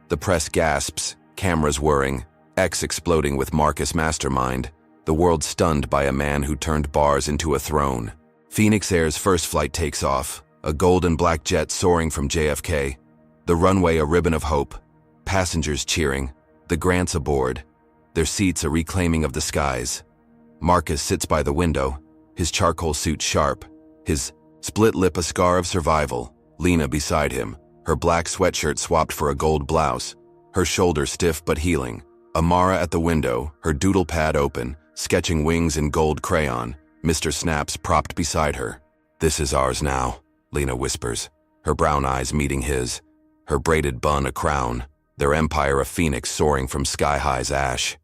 The press gasps, cameras whirring, X exploding with Marcus mastermind, the world stunned by a man who turned bars into a throne. Phoenix Air's first flight takes off, a gold and black jet soaring from JFK. The runway a ribbon of hope, passengers cheering, the Grants aboard, their seats a reclaiming of the skies. Marcus sits by the window, his charcoal suit sharp, his split lip a scar of survival. Lena beside him, her black sweatshirt swapped for a gold blouse, her shoulder stiff but healing. Amara at the window, her doodle pad open, sketching wings in gold crayon. Mr. Snaps propped beside her. This is ours now, Lena whispers, her brown eyes meeting his, her braided bun a crown, their empire a phoenix soaring from Sky High's ash.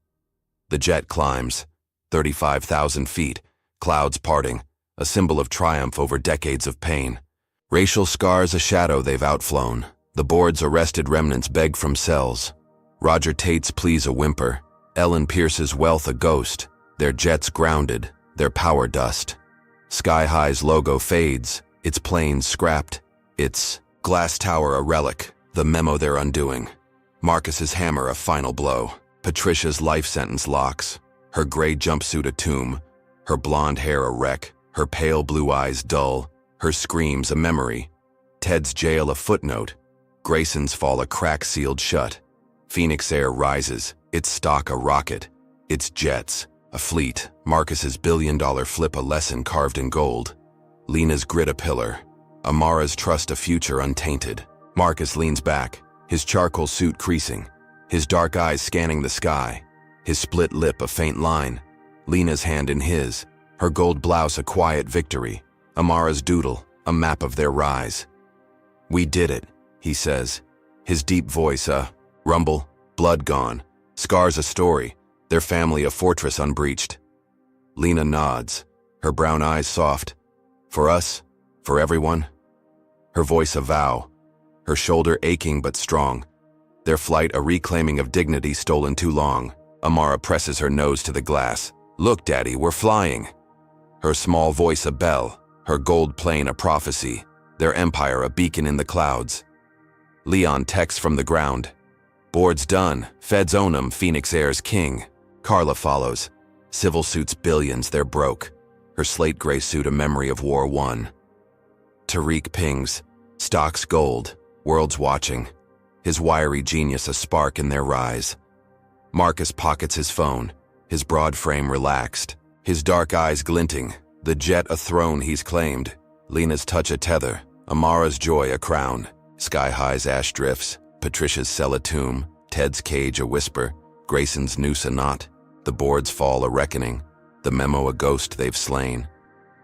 The jet climbs, 35,000 feet, clouds parting, a symbol of triumph over decades of pain. Racial scars a shadow they've outflown, the board's arrested remnants beg from cells. Roger Tate's pleas a whimper, Ellen Pierce's wealth a ghost, their jets grounded, their power dust. Sky High's logo fades, its planes scrapped, its glass tower a relic, the memo they're undoing. Marcus's hammer a final blow, Patricia's life sentence locks, her gray jumpsuit a tomb, her blonde hair a wreck, her pale blue eyes dull, her screams a memory. Ted's jail a footnote, Grayson's fall a crack sealed shut. Phoenix Air rises, its stock a rocket, its jets a fleet, Marcus's $1 billion flip a lesson carved in gold. Lena's grit a pillar, Amara's trust a future untainted. Marcus leans back, his charcoal suit creasing, his dark eyes scanning the sky, his split lip a faint line. Lena's hand in his, her gold blouse a quiet victory. Amara's doodle, a map of their rise. We did it, he says. His deep voice a rumble, blood gone, scars a story, their family a fortress unbreached. Lena nods, her brown eyes soft. For us, for everyone. Her voice a vow, her shoulder aching but strong. Their flight a reclaiming of dignity stolen too long. Amara presses her nose to the glass. Look, Daddy, we're flying. Her small voice a bell, her gold plane a prophecy, their empire a beacon in the clouds. Leon texts from the ground. Board's done, Feds own 'em, Phoenix Air's king. Carla follows. Civil suits billions, they're broke. Her slate gray suit a memory of War I. Tariq pings. Stocks gold, world's watching. His wiry genius a spark in their rise. Marcus pockets his phone, his broad frame relaxed, his dark eyes glinting, the jet a throne he's claimed. Lena's touch a tether, Amara's joy a crown. Sky High's ash drifts, Patricia's cell a tomb, Ted's cage a whisper, Grayson's noose a knot, the board's fall a reckoning, the memo a ghost they've slain.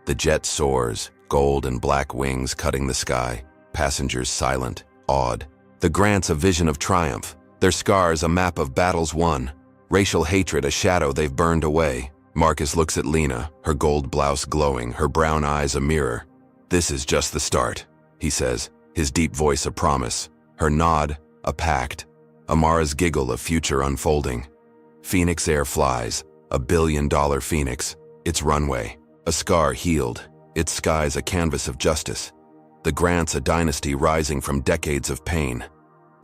The jet soars, gold and black wings cutting the sky, passengers silent, awed. The Grants a vision of triumph, their scars a map of battles won, racial hatred a shadow they've burned away. Marcus looks at Lena, her gold blouse glowing, her brown eyes a mirror. This is just the start, he says, his deep voice a promise, her nod a pact. Amara's giggle a future unfolding. Phoenix Air flies, $1 billion Phoenix, its runway, a scar healed, its skies a canvas of justice. The Grants a dynasty rising from decades of pain.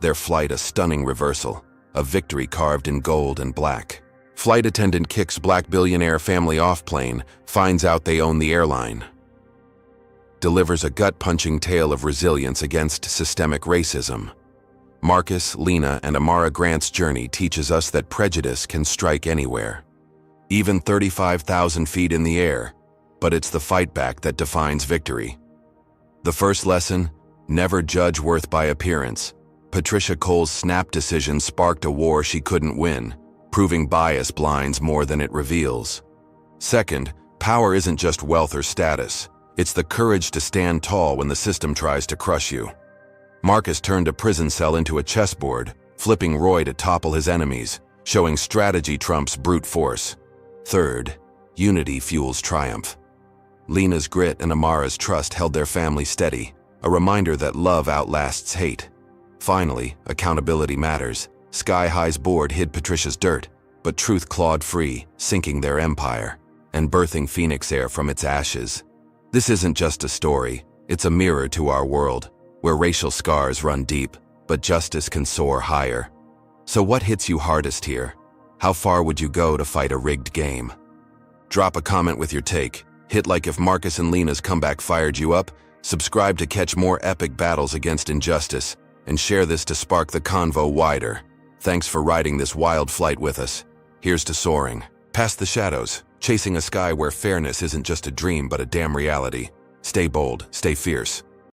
Their flight a stunning reversal, a victory carved in gold and black. Flight attendant kicks black billionaire family off plane, finds out they own the airline. Delivers a gut-punching tale of resilience against systemic racism. Marcus, Lena, and Amara Grant's journey teaches us that prejudice can strike anywhere, even 35,000 feet in the air, but it's the fight back that defines victory. The first lesson, never judge worth by appearance. Patricia Cole's snap decision sparked a war she couldn't win, proving bias blinds more than it reveals. Second, power isn't just wealth or status. It's the courage to stand tall when the system tries to crush you. Marcus turned a prison cell into a chessboard, flipping Roy to topple his enemies, showing strategy trumps brute force. Third, unity fuels triumph. Lena's grit and Amara's trust held their family steady, a reminder that love outlasts hate. Finally, accountability matters. Sky High's board hid Patricia's dirt, but truth clawed free, sinking their empire, and birthing Phoenix Air from its ashes. This isn't just a story, it's a mirror to our world, where racial scars run deep, but justice can soar higher. So what hits you hardest here? How far would you go to fight a rigged game? Drop a comment with your take, hit like if Marcus and Lena's comeback fired you up, subscribe to catch more epic battles against injustice, and share this to spark the convo wider. Thanks for riding this wild flight with us. Here's to soaring, past the shadows, chasing a sky where fairness isn't just a dream but a damn reality. Stay bold, stay fierce.